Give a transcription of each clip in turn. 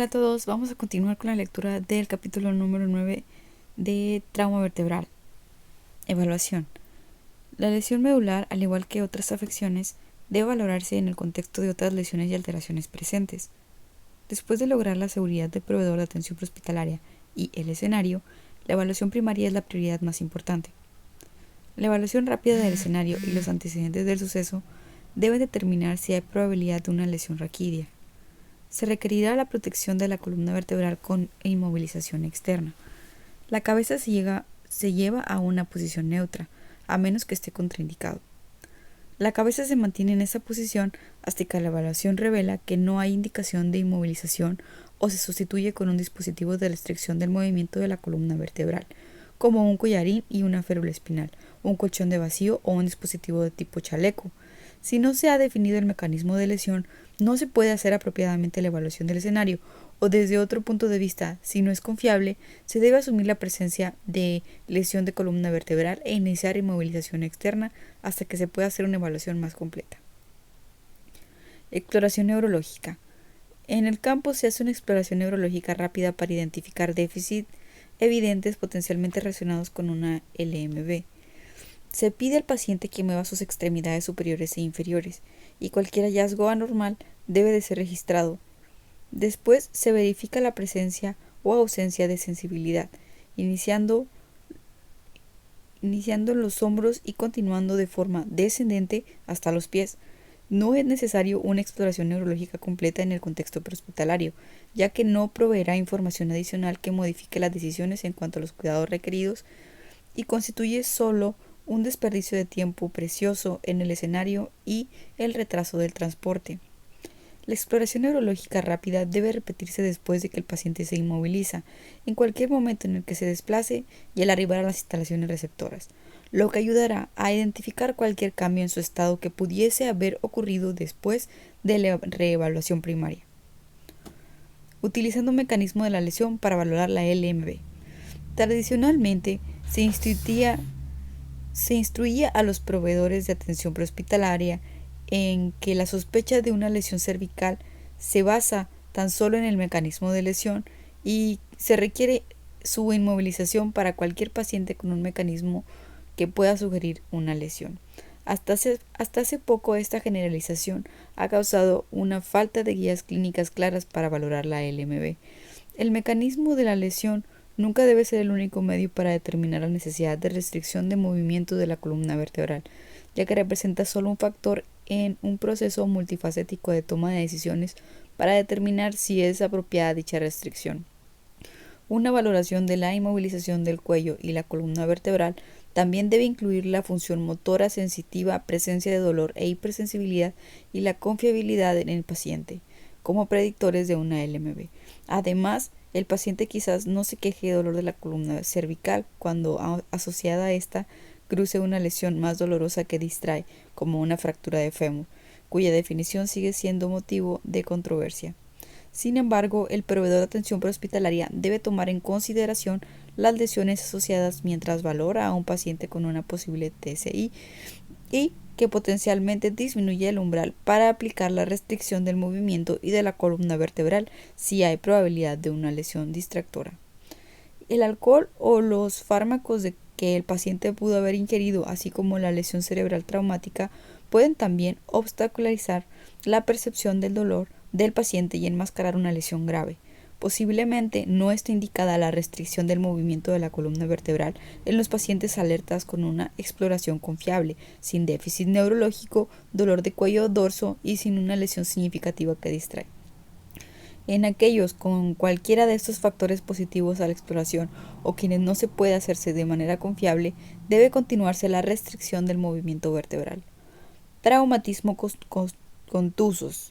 Hola a todos, vamos a continuar con la lectura del capítulo número 9 de trauma vertebral. Evaluación. La lesión medular, al igual que otras afecciones, debe valorarse en el contexto de otras lesiones y alteraciones presentes. Después de lograr la seguridad del proveedor de atención prehospitalaria y el escenario, la evaluación primaria es la prioridad más importante. La evaluación rápida del escenario y los antecedentes del suceso deben determinar si hay probabilidad de una lesión raquídea. Se requerirá la protección de la columna vertebral con inmovilización externa. La cabeza se lleva a una posición neutra, a menos que esté contraindicado. La cabeza se mantiene en esa posición hasta que la evaluación revela que no hay indicación de inmovilización o se sustituye con un dispositivo de restricción del movimiento de la columna vertebral, como un collarín y una férula espinal, un colchón de vacío o un dispositivo de tipo chaleco. Si no se ha definido el mecanismo de lesión, no se puede hacer apropiadamente la evaluación del escenario, o desde otro punto de vista, si no es confiable, se debe asumir la presencia de lesión de columna vertebral e iniciar inmovilización externa hasta que se pueda hacer una evaluación más completa. Exploración neurológica. En el campo se hace una exploración neurológica rápida para identificar déficits evidentes potencialmente relacionados con una LMB. Se pide al paciente que mueva sus extremidades superiores e inferiores, y cualquier hallazgo anormal debe de ser registrado. Después se verifica la presencia o ausencia de sensibilidad, iniciando los hombros y continuando de forma descendente hasta los pies. No es necesario una exploración neurológica completa en el contexto prehospitalario, ya que no proveerá información adicional que modifique las decisiones en cuanto a los cuidados requeridos y constituye solo un desperdicio de tiempo precioso en el escenario y el retraso del transporte. La exploración neurológica rápida debe repetirse después de que el paciente se inmoviliza, en cualquier momento en el que se desplace y al arribar a las instalaciones receptoras, lo que ayudará a identificar cualquier cambio en su estado que pudiese haber ocurrido después de la reevaluación primaria. Utilizando un mecanismo de la lesión para valorar la LMB. Tradicionalmente, se instruía a los proveedores de atención prehospitalaria en que la sospecha de una lesión cervical se basa tan solo en el mecanismo de lesión y se requiere su inmovilización para cualquier paciente con un mecanismo que pueda sugerir una lesión. Hasta hace poco esta generalización ha causado una falta de guías clínicas claras para valorar la LMB. El mecanismo de la lesión nunca debe ser el único medio para determinar la necesidad de restricción de movimiento de la columna vertebral, ya que representa solo un factor en un proceso multifacético de toma de decisiones para determinar si es apropiada dicha restricción. Una valoración de la inmovilización del cuello y la columna vertebral también debe incluir la función motora sensitiva, presencia de dolor e hipersensibilidad y la confiabilidad en el paciente, como predictores de una LMB. Además, el paciente quizás no se queje de dolor de la columna cervical cuando asociada a esta cruce una lesión más dolorosa que distrae, como una fractura de fémur, cuya definición sigue siendo motivo de controversia. Sin embargo, el proveedor de atención prehospitalaria debe tomar en consideración las lesiones asociadas mientras valora a un paciente con una posible TCI y que potencialmente disminuye el umbral para aplicar la restricción del movimiento y de la columna vertebral si hay probabilidad de una lesión distractora. El alcohol o los fármacos que el paciente pudo haber ingerido, así como la lesión cerebral traumática, pueden también obstaculizar la percepción del dolor del paciente y enmascarar una lesión grave. Posiblemente no esté indicada la restricción del movimiento de la columna vertebral en los pacientes alertas con una exploración confiable, sin déficit neurológico, dolor de cuello o dorso y sin una lesión significativa que distrae. En aquellos con cualquiera de estos factores positivos a la exploración o quienes no se puede hacerse de manera confiable, debe continuarse la restricción del movimiento vertebral. Traumatismo contusos.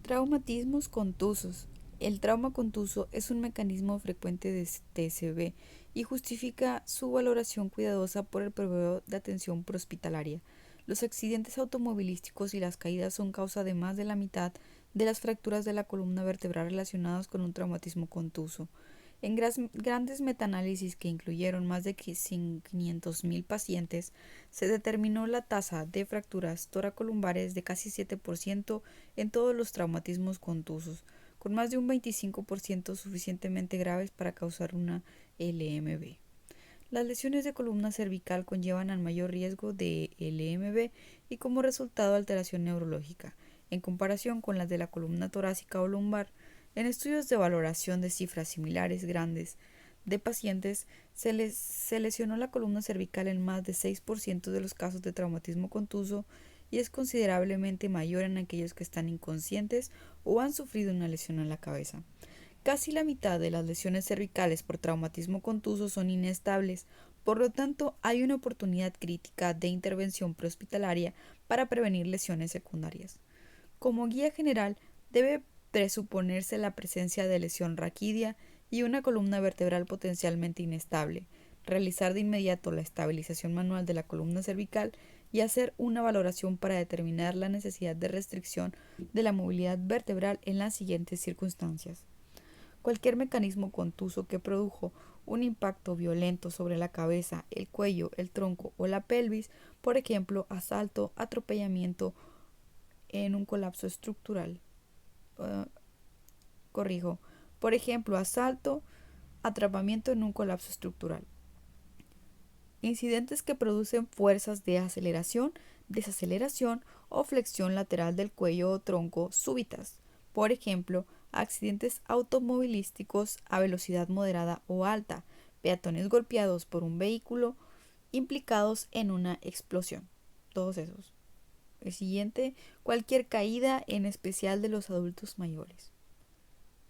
Traumatismos contusos. El trauma contuso es un mecanismo frecuente de TCB y justifica su valoración cuidadosa por el proveedor de atención prehospitalaria. Los accidentes automovilísticos y las caídas son causa de más de la mitad de las fracturas de la columna vertebral relacionadas con un traumatismo contuso. En grandes metaanálisis que incluyeron más de 500.000 pacientes, se determinó la tasa de fracturas toracolumbares de casi 7% en todos los traumatismos contusos, con más de un 25% suficientemente graves para causar una LMB. Las lesiones de columna cervical conllevan al mayor riesgo de LMB y como resultado alteración neurológica, en comparación con las de la columna torácica o lumbar. En estudios de valoración de cifras similares grandes de pacientes, se lesionó la columna cervical en más de 6% de los casos de traumatismo contuso y es considerablemente mayor en aquellos que están inconscientes o han sufrido una lesión en la cabeza. Casi la mitad de las lesiones cervicales por traumatismo contuso son inestables, por lo tanto hay una oportunidad crítica de intervención prehospitalaria para prevenir lesiones secundarias. Como guía general, debe presuponerse la presencia de lesión raquídea y una columna vertebral potencialmente inestable, realizar de inmediato la estabilización manual de la columna cervical y hacer una valoración para determinar la necesidad de restricción de la movilidad vertebral en las siguientes circunstancias. Cualquier mecanismo contuso que produjo un impacto violento sobre la cabeza, el cuello, el tronco o la pelvis, por ejemplo, asalto, atropellamiento en un colapso estructural. Por ejemplo, asalto, atrapamiento en un colapso estructural. Incidentes que producen fuerzas de aceleración, desaceleración o flexión lateral del cuello o tronco súbitas. Por ejemplo, accidentes automovilísticos a velocidad moderada o alta, peatones golpeados por un vehículo, implicados en una explosión. Todos esos. El siguiente, cualquier caída, en especial de los adultos mayores.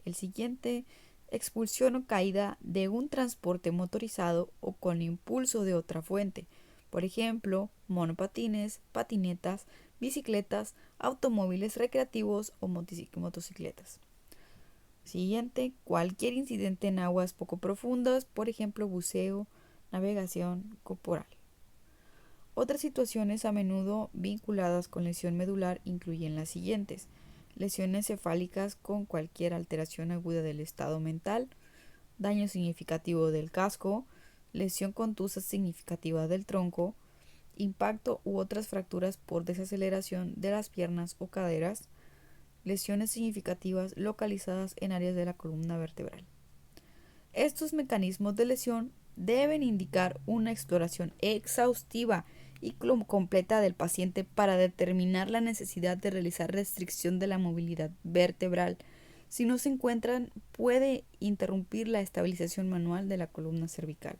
El siguiente, expulsión o caída de un transporte motorizado o con impulso de otra fuente, por ejemplo, monopatines, patinetas, bicicletas, automóviles recreativos o motocicletas. Siguiente, cualquier incidente en aguas poco profundas, por ejemplo, buceo, navegación corporal. Otras situaciones a menudo vinculadas con lesión medular incluyen las siguientes: lesiones cefálicas con cualquier alteración aguda del estado mental, daño significativo del casco, lesión contusa significativa del tronco, impacto u otras fracturas por desaceleración de las piernas o caderas, lesiones significativas localizadas en áreas de la columna vertebral. Estos mecanismos de lesión deben indicar una exploración exhaustiva y completa del paciente para determinar la necesidad de realizar restricción de la movilidad vertebral. Si no se encuentran, puede interrumpir la estabilización manual de la columna cervical.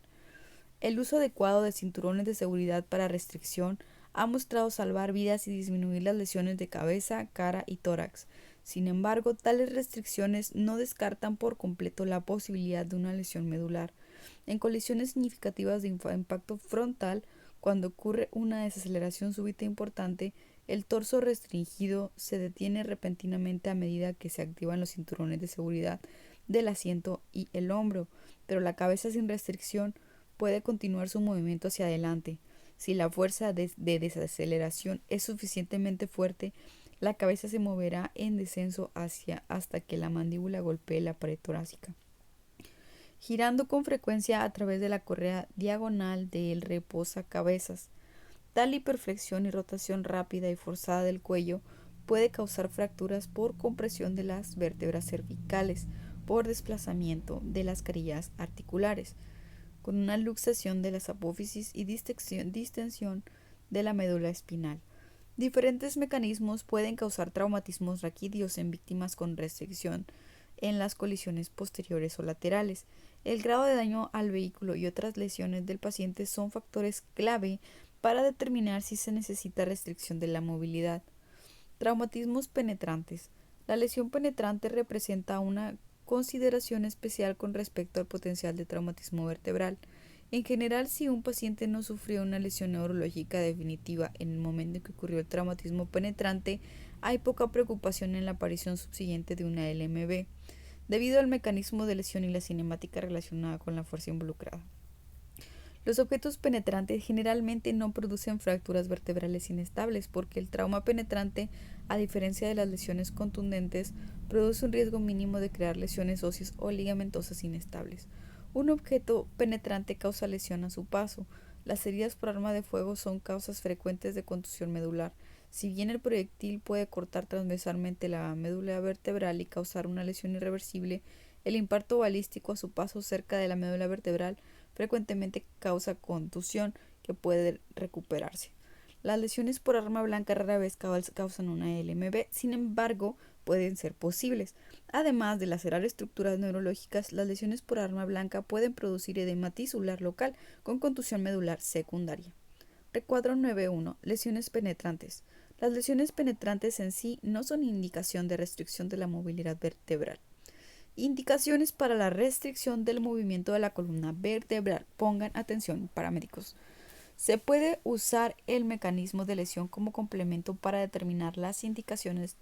El uso adecuado de cinturones de seguridad para restricción ha mostrado salvar vidas y disminuir las lesiones de cabeza, cara y tórax. Sin embargo, tales restricciones no descartan por completo la posibilidad de una lesión medular. En colisiones significativas de impacto frontal, cuando ocurre una desaceleración súbita importante, el torso restringido se detiene repentinamente a medida que se activan los cinturones de seguridad del asiento y el hombro, pero la cabeza sin restricción puede continuar su movimiento hacia adelante. Si la fuerza de desaceleración es suficientemente fuerte, la cabeza se moverá en descenso hasta que la mandíbula golpee la pared torácica. Girando con frecuencia a través de la correa diagonal del reposacabezas. Tal hiperflexión y rotación rápida y forzada del cuello puede causar fracturas por compresión de las vértebras cervicales, por desplazamiento de las carillas articulares, con una luxación de las apófisis y distensión de la médula espinal. Diferentes mecanismos pueden causar traumatismos raquídeos en víctimas con restricción en las colisiones posteriores o laterales. El grado de daño al vehículo y otras lesiones del paciente son factores clave para determinar si se necesita restricción de la movilidad. Traumatismos penetrantes. La lesión penetrante representa una consideración especial con respecto al potencial de traumatismo vertebral. En general, si un paciente no sufrió una lesión neurológica definitiva en el momento en que ocurrió el traumatismo penetrante, hay poca preocupación en la aparición subsiguiente de una LMB, debido al mecanismo de lesión y la cinemática relacionada con la fuerza involucrada. Los objetos penetrantes generalmente no producen fracturas vertebrales inestables porque el trauma penetrante, a diferencia de las lesiones contundentes, produce un riesgo mínimo de crear lesiones óseas o ligamentosas inestables. Un objeto penetrante causa lesión a su paso. Las heridas por arma de fuego son causas frecuentes de contusión medular. Si bien el proyectil puede cortar transversalmente la médula vertebral y causar una lesión irreversible, el impacto balístico a su paso cerca de la médula vertebral frecuentemente causa contusión que puede recuperarse. Las lesiones por arma blanca rara vez causan una LMB, sin embargo, pueden ser posibles. Además de lacerar estructuras neurológicas, las lesiones por arma blanca pueden producir edema tisular local con contusión medular secundaria. Recuadro 9.1. Lesiones penetrantes. Las lesiones penetrantes en sí no son indicación de restricción de la movilidad vertebral. Indicaciones para la restricción del movimiento de la columna vertebral. Pongan atención, paramédicos. Se puede usar el mecanismo de lesión como complemento para determinar las indicaciones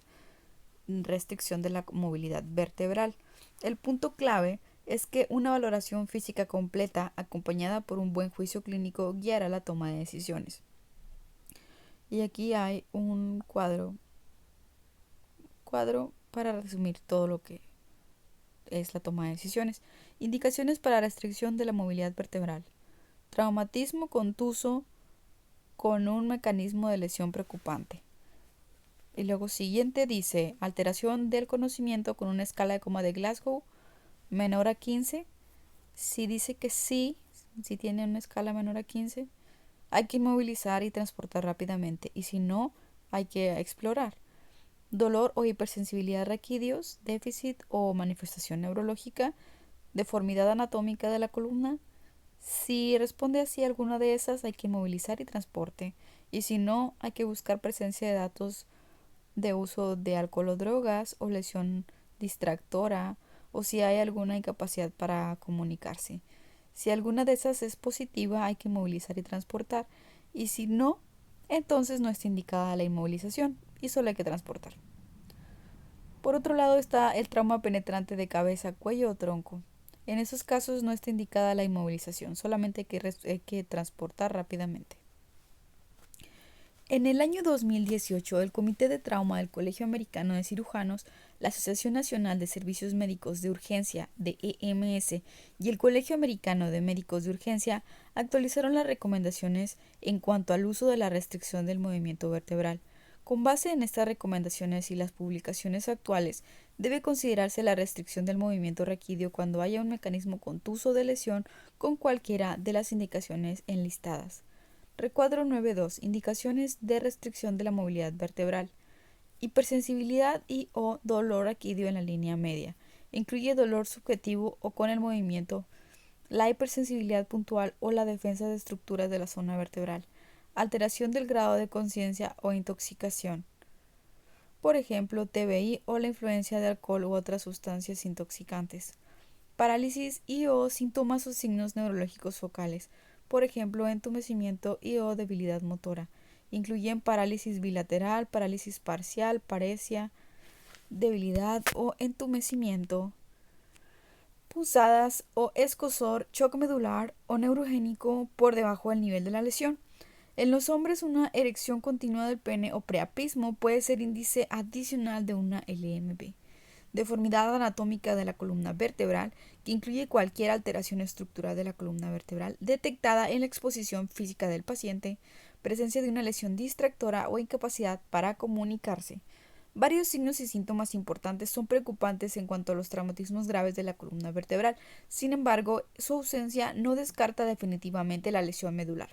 de restricción de la movilidad vertebral. El punto clave es que una valoración física completa, acompañada por un buen juicio clínico, guiará la toma de decisiones. Y aquí hay un cuadro para resumir todo lo que es la toma de decisiones. Indicaciones para restricción de la movilidad vertebral. Traumatismo contuso con un mecanismo de lesión preocupante. Y luego siguiente dice alteración del conocimiento con una escala de coma de Glasgow menor a 15. Si dice que sí, si tiene una escala menor a 15, hay que inmovilizar y transportar rápidamente, y si no, hay que explorar. Dolor o hipersensibilidad raquídeos, déficit o manifestación neurológica, deformidad anatómica de la columna. Si responde así a alguna de esas, hay que inmovilizar y transporte, y si no, hay que buscar presencia de datos de uso de alcohol o drogas o lesión distractora, o si hay alguna incapacidad para comunicarse. Si alguna de esas es positiva, hay que inmovilizar y transportar, y si no, entonces no está indicada la inmovilización y solo hay que transportar. Por otro lado está el trauma penetrante de cabeza, cuello o tronco. En esos casos no está indicada la inmovilización, solamente hay que transportar rápidamente. En el año 2018, el Comité de Trauma del Colegio Americano de Cirujanos, la Asociación Nacional de Servicios Médicos de Urgencia de EMS y el Colegio Americano de Médicos de Urgencia actualizaron las recomendaciones en cuanto al uso de la restricción del movimiento vertebral. Con base en estas recomendaciones y las publicaciones actuales, debe considerarse la restricción del movimiento raquídeo cuando haya un mecanismo contuso de lesión con cualquiera de las indicaciones enlistadas. Recuadro 9.2. Indicaciones de restricción de la movilidad vertebral. Hipersensibilidad y o dolor raquídeo en la línea media. Incluye dolor subjetivo o con el movimiento, la hipersensibilidad puntual o la defensa de estructuras de la zona vertebral. Alteración del grado de conciencia o intoxicación. Por ejemplo, TBI o la influencia de alcohol u otras sustancias intoxicantes. Parálisis y o síntomas o signos neurológicos focales. Por ejemplo, entumecimiento y o debilidad motora. Incluyen parálisis bilateral, parálisis parcial, paresia, debilidad o entumecimiento, punzadas o escozor, shock medular o neurogénico por debajo del nivel de la lesión. En los hombres, una erección continua del pene o priapismo puede ser índice adicional de una LMB. Deformidad anatómica de la columna vertebral, que incluye cualquier alteración estructural de la columna vertebral detectada en la exposición física del paciente, presencia de una lesión distractora o incapacidad para comunicarse. Varios signos y síntomas importantes son preocupantes en cuanto a los traumatismos graves de la columna vertebral. Sin embargo, su ausencia no descarta definitivamente la lesión medular.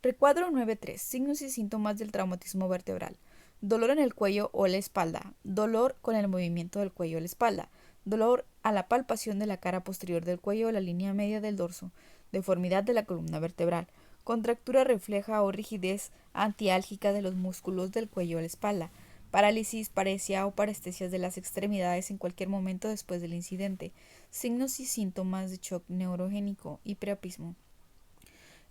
Recuadro 9.3. Signos y síntomas del traumatismo vertebral. Dolor en el cuello o la espalda, dolor con el movimiento del cuello o la espalda, dolor a la palpación de la cara posterior del cuello o la línea media del dorso, deformidad de la columna vertebral, contractura refleja o rigidez antiálgica de los músculos del cuello o la espalda, parálisis, paresia o parestesias de las extremidades en cualquier momento después del incidente, signos y síntomas de shock neurogénico y priapismo.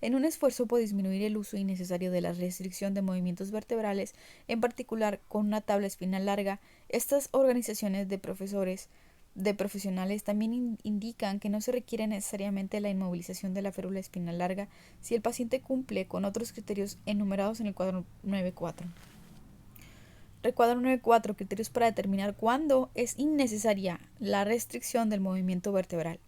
En un esfuerzo por disminuir el uso innecesario de la restricción de movimientos vertebrales, en particular con una tabla espinal larga, estas organizaciones de profesores de profesionales también indican que no se requiere necesariamente la inmovilización de la férula espinal larga si el paciente cumple con otros criterios enumerados en el cuadro 9.4. Recuadro 9.4. Criterios para determinar cuándo es innecesaria la restricción del movimiento vertebral.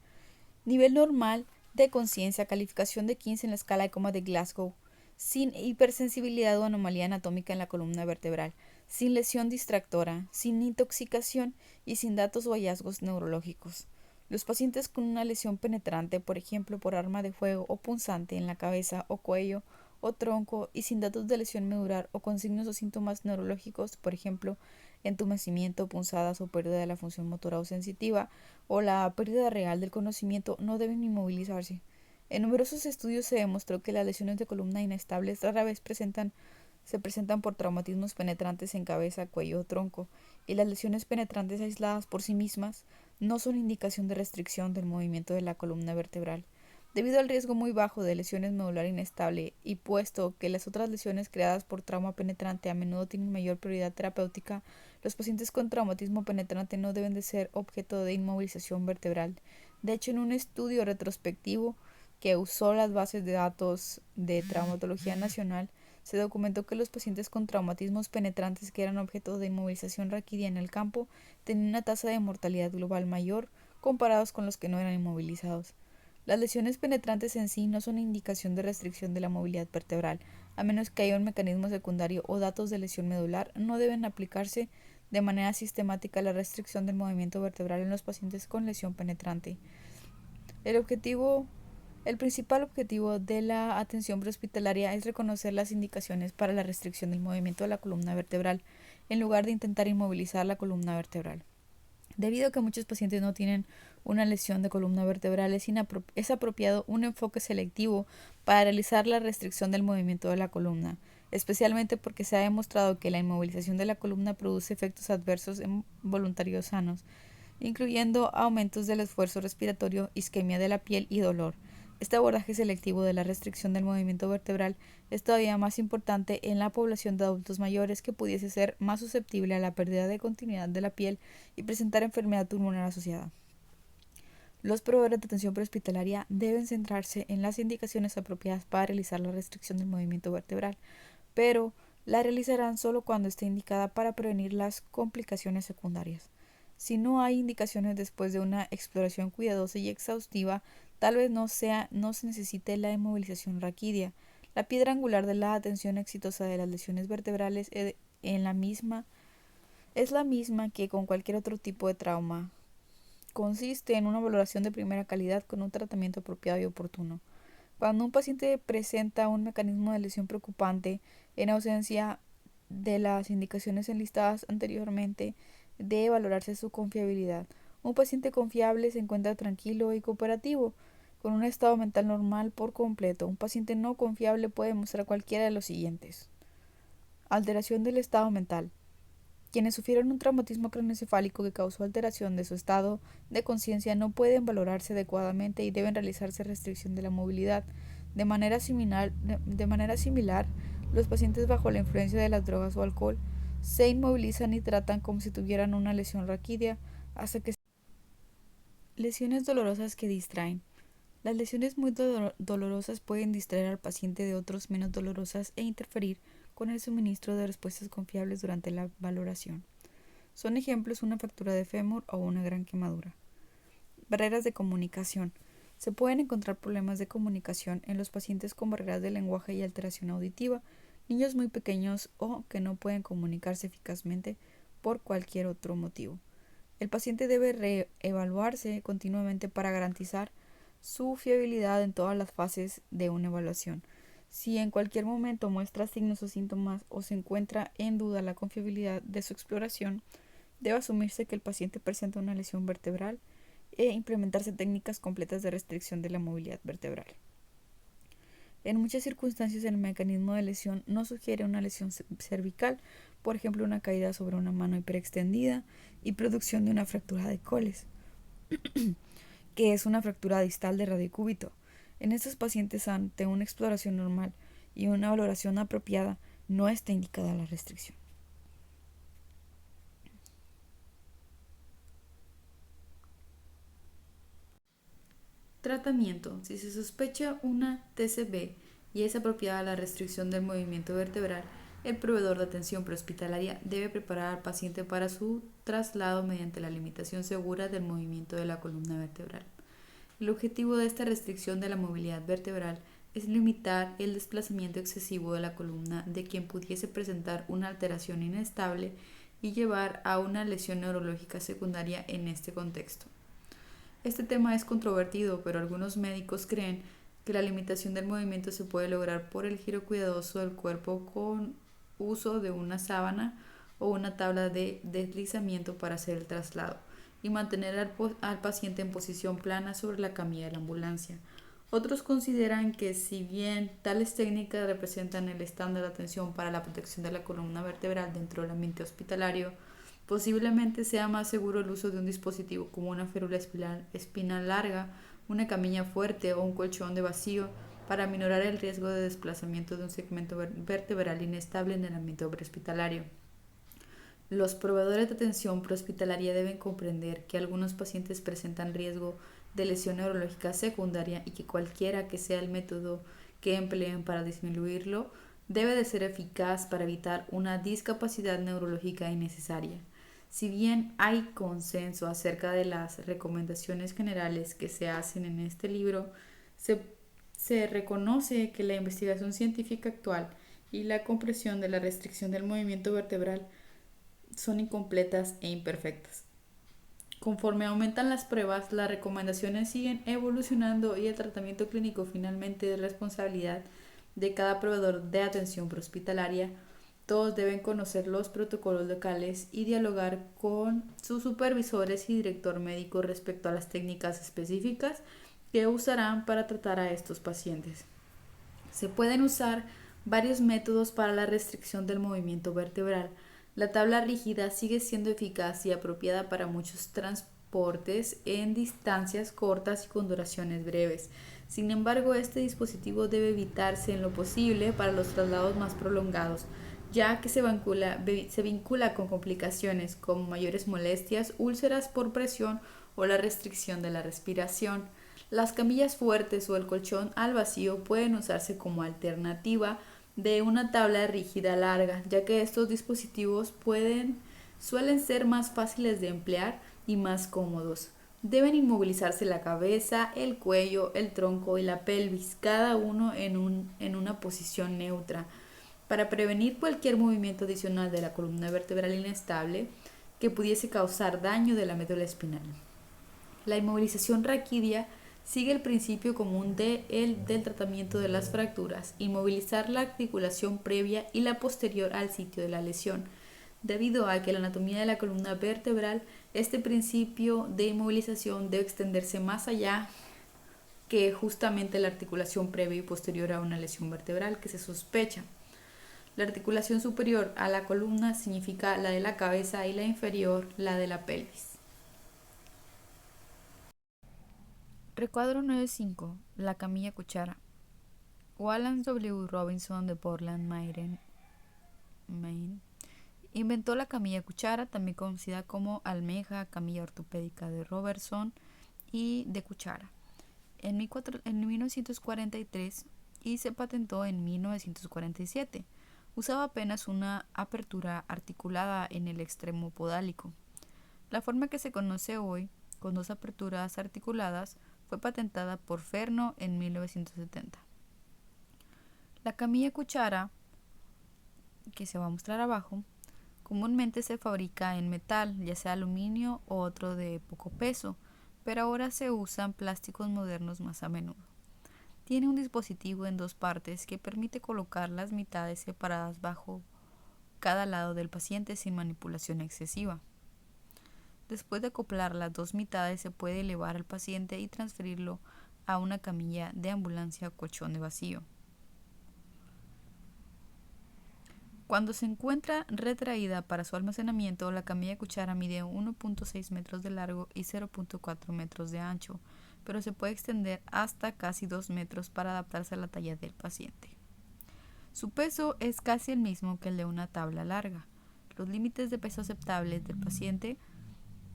Nivel normal de conciencia, calificación de 15 en la escala de coma de Glasgow, sin hipersensibilidad o anomalía anatómica en la columna vertebral, sin lesión distractora, sin intoxicación y sin datos o hallazgos neurológicos. Los pacientes con una lesión penetrante, por ejemplo por arma de fuego o punzante en la cabeza o cuello o tronco y sin datos de lesión medular o con signos o síntomas neurológicos, por ejemplo entumecimiento, punzadas o pérdida de la función motora o sensitiva o la pérdida real del conocimiento, no deben inmovilizarse. En numerosos estudios se demostró que las lesiones de columna inestables rara vez se presentan por traumatismos penetrantes en cabeza, cuello o tronco, y las lesiones penetrantes aisladas por sí mismas no son indicación de restricción del movimiento de la columna vertebral. Debido al riesgo muy bajo de lesiones medular inestable y puesto que las otras lesiones creadas por trauma penetrante a menudo tienen mayor prioridad terapéutica, los pacientes con traumatismo penetrante no deben de ser objeto de inmovilización vertebral. De hecho, en un estudio retrospectivo que usó las bases de datos de Traumatología Nacional, se documentó que los pacientes con traumatismos penetrantes que eran objeto de inmovilización raquídea en el campo tenían una tasa de mortalidad global mayor comparados con los que no eran inmovilizados. Las lesiones penetrantes en sí no son indicación de restricción de la movilidad vertebral, a menos que haya un mecanismo secundario o datos de lesión medular, no deben aplicarse de manera sistemática la restricción del movimiento vertebral en los pacientes con lesión penetrante. El principal objetivo de la atención prehospitalaria es reconocer las indicaciones para la restricción del movimiento de la columna vertebral, en lugar de intentar inmovilizar la columna vertebral. Debido a que muchos pacientes no tienen una lesión de columna vertebral, es apropiado un enfoque selectivo para realizar la restricción del movimiento de la columna, especialmente porque se ha demostrado que la inmovilización de la columna produce efectos adversos en voluntarios sanos, incluyendo aumentos del esfuerzo respiratorio, isquemia de la piel y dolor. Este abordaje selectivo de la restricción del movimiento vertebral es todavía más importante en la población de adultos mayores que pudiese ser más susceptible a la pérdida de continuidad de la piel y presentar enfermedad pulmonar asociada. Los proveedores de atención prehospitalaria deben centrarse en las indicaciones apropiadas para realizar la restricción del movimiento vertebral, pero la realizarán solo cuando esté indicada para prevenir las complicaciones secundarias. Si no hay indicaciones después de una exploración cuidadosa y exhaustiva, tal vez no se necesite la inmovilización raquídea. La piedra angular de la atención exitosa de las lesiones vertebrales es la misma que con cualquier otro tipo de trauma. Consiste en una valoración de primera calidad con un tratamiento apropiado y oportuno. Cuando un paciente presenta un mecanismo de lesión preocupante en ausencia de las indicaciones enlistadas anteriormente, debe valorarse su confiabilidad. Un paciente confiable se encuentra tranquilo y cooperativo, con un estado mental normal por completo. Un paciente no confiable puede mostrar cualquiera de los siguientes: alteración del estado mental. Quienes sufrieron un traumatismo craneoencefálico que causó alteración de su estado de conciencia no pueden valorarse adecuadamente y deben realizarse restricción de la movilidad. De manera similar, los pacientes bajo la influencia de las drogas o alcohol se inmovilizan y tratan como si tuvieran una lesión raquídea hasta que lesiones dolorosas que distraen. Las lesiones muy dolorosas pueden distraer al paciente de otras menos dolorosas e interferir con el suministro de respuestas confiables durante la valoración. Son ejemplos una fractura de fémur o una gran quemadura. Barreras de comunicación. Se pueden encontrar problemas de comunicación en los pacientes con barreras de lenguaje y alteración auditiva, niños muy pequeños o que no pueden comunicarse eficazmente por cualquier otro motivo. El paciente debe reevaluarse continuamente para garantizar su fiabilidad en todas las fases de una evaluación. Si en cualquier momento muestra signos o síntomas o se encuentra en duda la confiabilidad de su exploración, debe asumirse que el paciente presenta una lesión vertebral e implementarse técnicas completas de restricción de la movilidad vertebral. En muchas circunstancias el mecanismo de lesión no sugiere una lesión cervical, por ejemplo una caída sobre una mano hiperextendida y producción de una fractura de coles, que es una fractura distal de radiocúbito. En estos pacientes, ante una exploración normal y una valoración apropiada, no está indicada la restricción. Tratamiento. Si se sospecha una TCB y es apropiada la restricción del movimiento vertebral, el proveedor de atención prehospitalaria debe preparar al paciente para su traslado mediante la limitación segura del movimiento de la columna vertebral. El objetivo de esta restricción de la movilidad vertebral es limitar el desplazamiento excesivo de la columna de quien pudiese presentar una alteración inestable y llevar a una lesión neurológica secundaria en este contexto. Este tema es controvertido, pero algunos médicos creen que la limitación del movimiento se puede lograr por el giro cuidadoso del cuerpo con uso de una sábana o una tabla de deslizamiento para hacer el traslado y mantener al paciente en posición plana sobre la camilla de la ambulancia. Otros consideran que si bien tales técnicas representan el estándar de atención para la protección de la columna vertebral dentro del ambiente hospitalario, posiblemente sea más seguro el uso de un dispositivo como una férula espinal larga, una camilla fuerte o un colchón de vacío para minorar el riesgo de desplazamiento de un segmento vertebral inestable en el ambiente prehospitalario. Los proveedores de atención prehospitalaria deben comprender que algunos pacientes presentan riesgo de lesión neurológica secundaria y que cualquiera que sea el método que empleen para disminuirlo debe de ser eficaz para evitar una discapacidad neurológica innecesaria. Si bien hay consenso acerca de las recomendaciones generales que se hacen en este libro, se reconoce que la investigación científica actual y la comprensión de la restricción del movimiento vertebral son incompletas e imperfectas. Conforme aumentan las pruebas, las recomendaciones siguen evolucionando y el tratamiento clínico finalmente es responsabilidad de cada proveedor de atención prehospitalaria. Todos deben conocer los protocolos locales y dialogar con sus supervisores y director médico respecto a las técnicas específicas que usarán para tratar a estos pacientes. Se pueden usar varios métodos para la restricción del movimiento vertebral. La tabla rígida sigue siendo eficaz y apropiada para muchos transportes en distancias cortas y con duraciones breves. Sin embargo, este dispositivo debe evitarse en lo posible para los traslados más prolongados, ya que se vincula con complicaciones como mayores molestias, úlceras por presión o la restricción de la respiración. Las camillas fuertes o el colchón al vacío pueden usarse como alternativa de una tabla rígida larga, ya que estos dispositivos suelen ser más fáciles de emplear y más cómodos. Deben inmovilizarse la cabeza, el cuello, el tronco y la pelvis, cada uno en una posición neutra, para prevenir cualquier movimiento adicional de la columna vertebral inestable que pudiese causar daño de la médula espinal. La inmovilización raquídea sigue el principio común del tratamiento de las fracturas, inmovilizar la articulación previa y la posterior al sitio de la lesión. Debido a que la anatomía de la columna vertebral, este principio de inmovilización debe extenderse más allá que justamente la articulación previa y posterior a una lesión vertebral que se sospecha. La articulación superior a la columna significa la de la cabeza y la inferior la de la pelvis. Recuadro 9.5. La camilla cuchara. Wallace W. Robinson de Portland, Maine, inventó la camilla cuchara, también conocida como almeja, camilla ortopédica de Robertson y de cuchara, en 1943 y se patentó en 1947. Usaba apenas una apertura articulada en el extremo podálico. La forma que se conoce hoy, con dos aperturas articuladas, fue patentada por Ferno en 1970. La camilla cuchara, que se va a mostrar abajo, comúnmente se fabrica en metal, ya sea aluminio o otro de poco peso, pero ahora se usan plásticos modernos más a menudo. Tiene un dispositivo en dos partes que permite colocar las mitades separadas bajo cada lado del paciente sin manipulación excesiva. Después de acoplar las dos mitades se puede elevar al paciente y transferirlo a una camilla de ambulancia o colchón de vacío. Cuando se encuentra retraída para su almacenamiento, la camilla cuchara mide 1.6 metros de largo y 0.4 metros de ancho, pero se puede extender hasta casi 2 metros para adaptarse a la talla del paciente. Su peso es casi el mismo que el de una tabla larga. Los límites de peso aceptables del paciente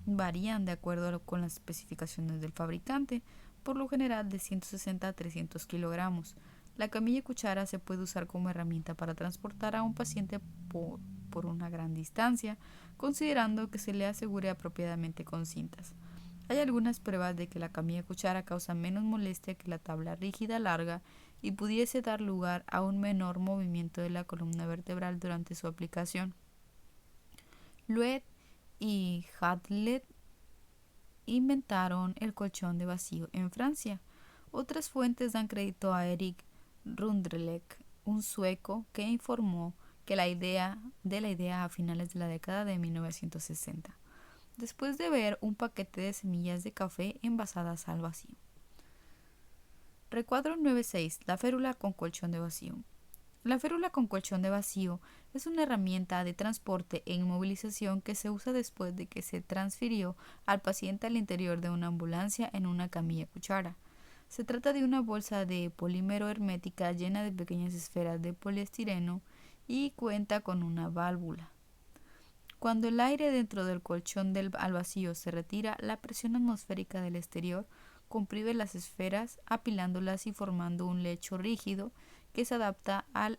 varían de acuerdo con las especificaciones del fabricante. por lo general de 160 a 300 kilogramos. La camilla cuchara se puede usar como herramienta para transportar a un paciente por una gran distancia, considerando que se le asegure apropiadamente con cintas. Hay algunas pruebas de que la camilla cuchara causa menos molestia que la tabla rígida larga y pudiese dar lugar a un menor movimiento de la columna vertebral durante su aplicación. Luet y Hadlet inventaron el colchón de vacío en Francia. Otras fuentes dan crédito a Erik Rundelecke, un sueco que informó que la idea a finales de la década de 1960, después de ver un paquete de semillas de café envasadas al vacío. Recuadro 9.6. La férula con colchón de vacío. La férula con colchón de vacío es una herramienta de transporte e inmovilización que se usa después de que se transfirió al paciente al interior de una ambulancia en una camilla cuchara. Se trata de una bolsa de polímero hermética llena de pequeñas esferas de poliestireno y cuenta con una válvula. Cuando el aire dentro del colchón al vacío se retira, la presión atmosférica del exterior comprime las esferas, apilándolas y formando un lecho rígido que se adapta al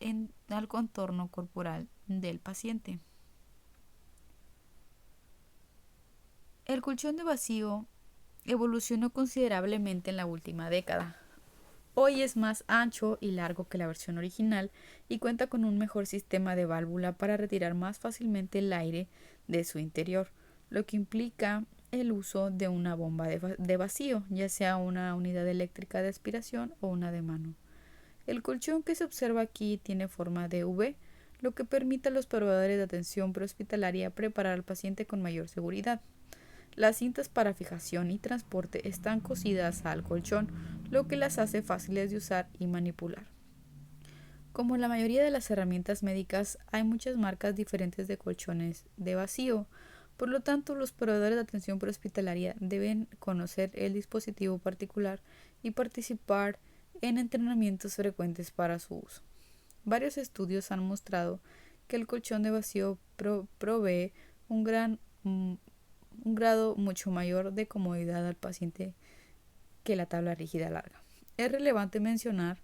contorno corporal del paciente. El colchón de vacío evolucionó considerablemente en la última década. Hoy es más ancho y largo que la versión original y cuenta con un mejor sistema de válvula para retirar más fácilmente el aire de su interior, lo que implica el uso de una bomba de vacío, ya sea una unidad eléctrica de aspiración o una de mano. El colchón que se observa aquí tiene forma de V, lo que permite a los proveedores de atención prehospitalaria preparar al paciente con mayor seguridad. Las cintas para fijación y transporte están cosidas al colchón, lo que las hace fáciles de usar y manipular. Como en la mayoría de las herramientas médicas, hay muchas marcas diferentes de colchones de vacío. Por lo tanto, los proveedores de atención prehospitalaria deben conocer el dispositivo particular y participar en entrenamientos frecuentes para su uso. Varios estudios han mostrado que el colchón de vacío provee un grado mucho mayor de comodidad al paciente que la tabla rígida larga. Es relevante mencionar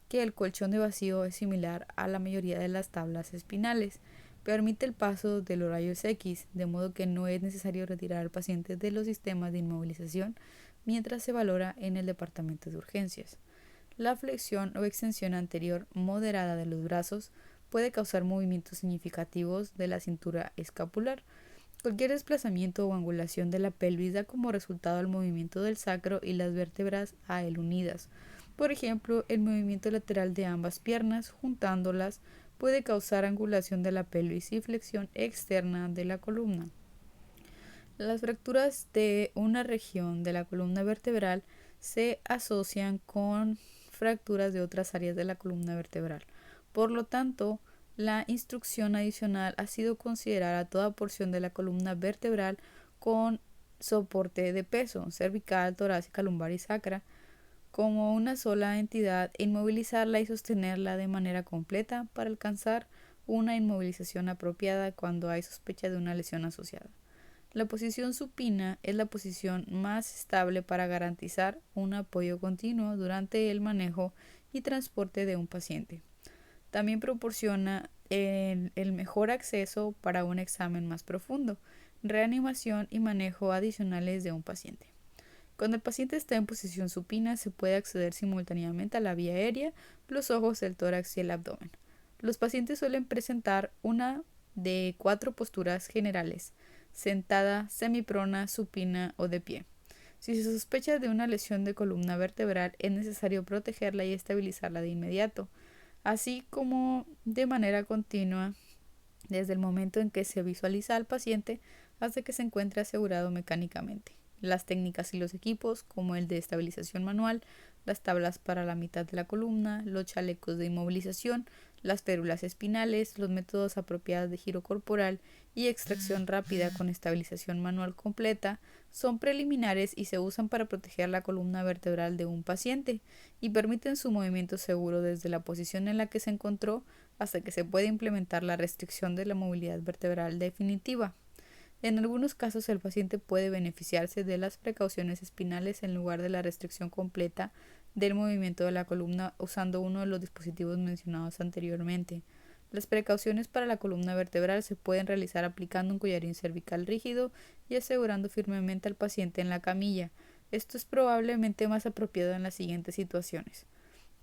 que el colchón de vacío es similar a la mayoría de las tablas espinales. Permite el paso de los rayos X, de modo que no es necesario retirar al paciente de los sistemas de inmovilización mientras se valora en el departamento de urgencias. La flexión o extensión anterior moderada de los brazos puede causar movimientos significativos de la cintura escapular. Cualquier desplazamiento o angulación de la pelvis da como resultado el movimiento del sacro y las vértebras a él unidas. Por ejemplo, el movimiento lateral de ambas piernas, juntándolas, puede causar angulación de la pelvis y flexión externa de la columna. Las fracturas de una región de la columna vertebral se asocian con fracturas de otras áreas de la columna vertebral. Por lo tanto, la instrucción adicional ha sido considerar a toda porción de la columna vertebral con soporte de peso, cervical, torácica, lumbar y sacra, como una sola entidad e inmovilizarla y sostenerla de manera completa para alcanzar una inmovilización apropiada cuando hay sospecha de una lesión asociada. La posición supina es la posición más estable para garantizar un apoyo continuo durante el manejo y transporte de un paciente. También proporciona el mejor acceso para un examen más profundo, reanimación y manejo adicionales de un paciente. Cuando el paciente está en posición supina, se puede acceder simultáneamente a la vía aérea, los ojos, el tórax y el abdomen. Los pacientes suelen presentar una de 4 posturas generales: sentada, semiprona, supina o de pie. Si se sospecha de una lesión de columna vertebral, es necesario protegerla y estabilizarla de inmediato, así como de manera continua desde el momento en que se visualiza al paciente hasta que se encuentre asegurado mecánicamente. Las técnicas y los equipos, como el de estabilización manual, las tablas para la mitad de la columna, los chalecos de inmovilización, las férulas espinales, los métodos apropiados de giro corporal y extracción rápida con estabilización manual completa, son preliminares y se usan para proteger la columna vertebral de un paciente y permiten su movimiento seguro desde la posición en la que se encontró hasta que se puede implementar la restricción de la movilidad vertebral definitiva. En algunos casos, el paciente puede beneficiarse de las precauciones espinales en lugar de la restricción completa del movimiento de la columna usando uno de los dispositivos mencionados anteriormente. Las precauciones para la columna vertebral se pueden realizar aplicando un collarín cervical rígido y asegurando firmemente al paciente en la camilla. Esto es probablemente más apropiado en las siguientes situaciones: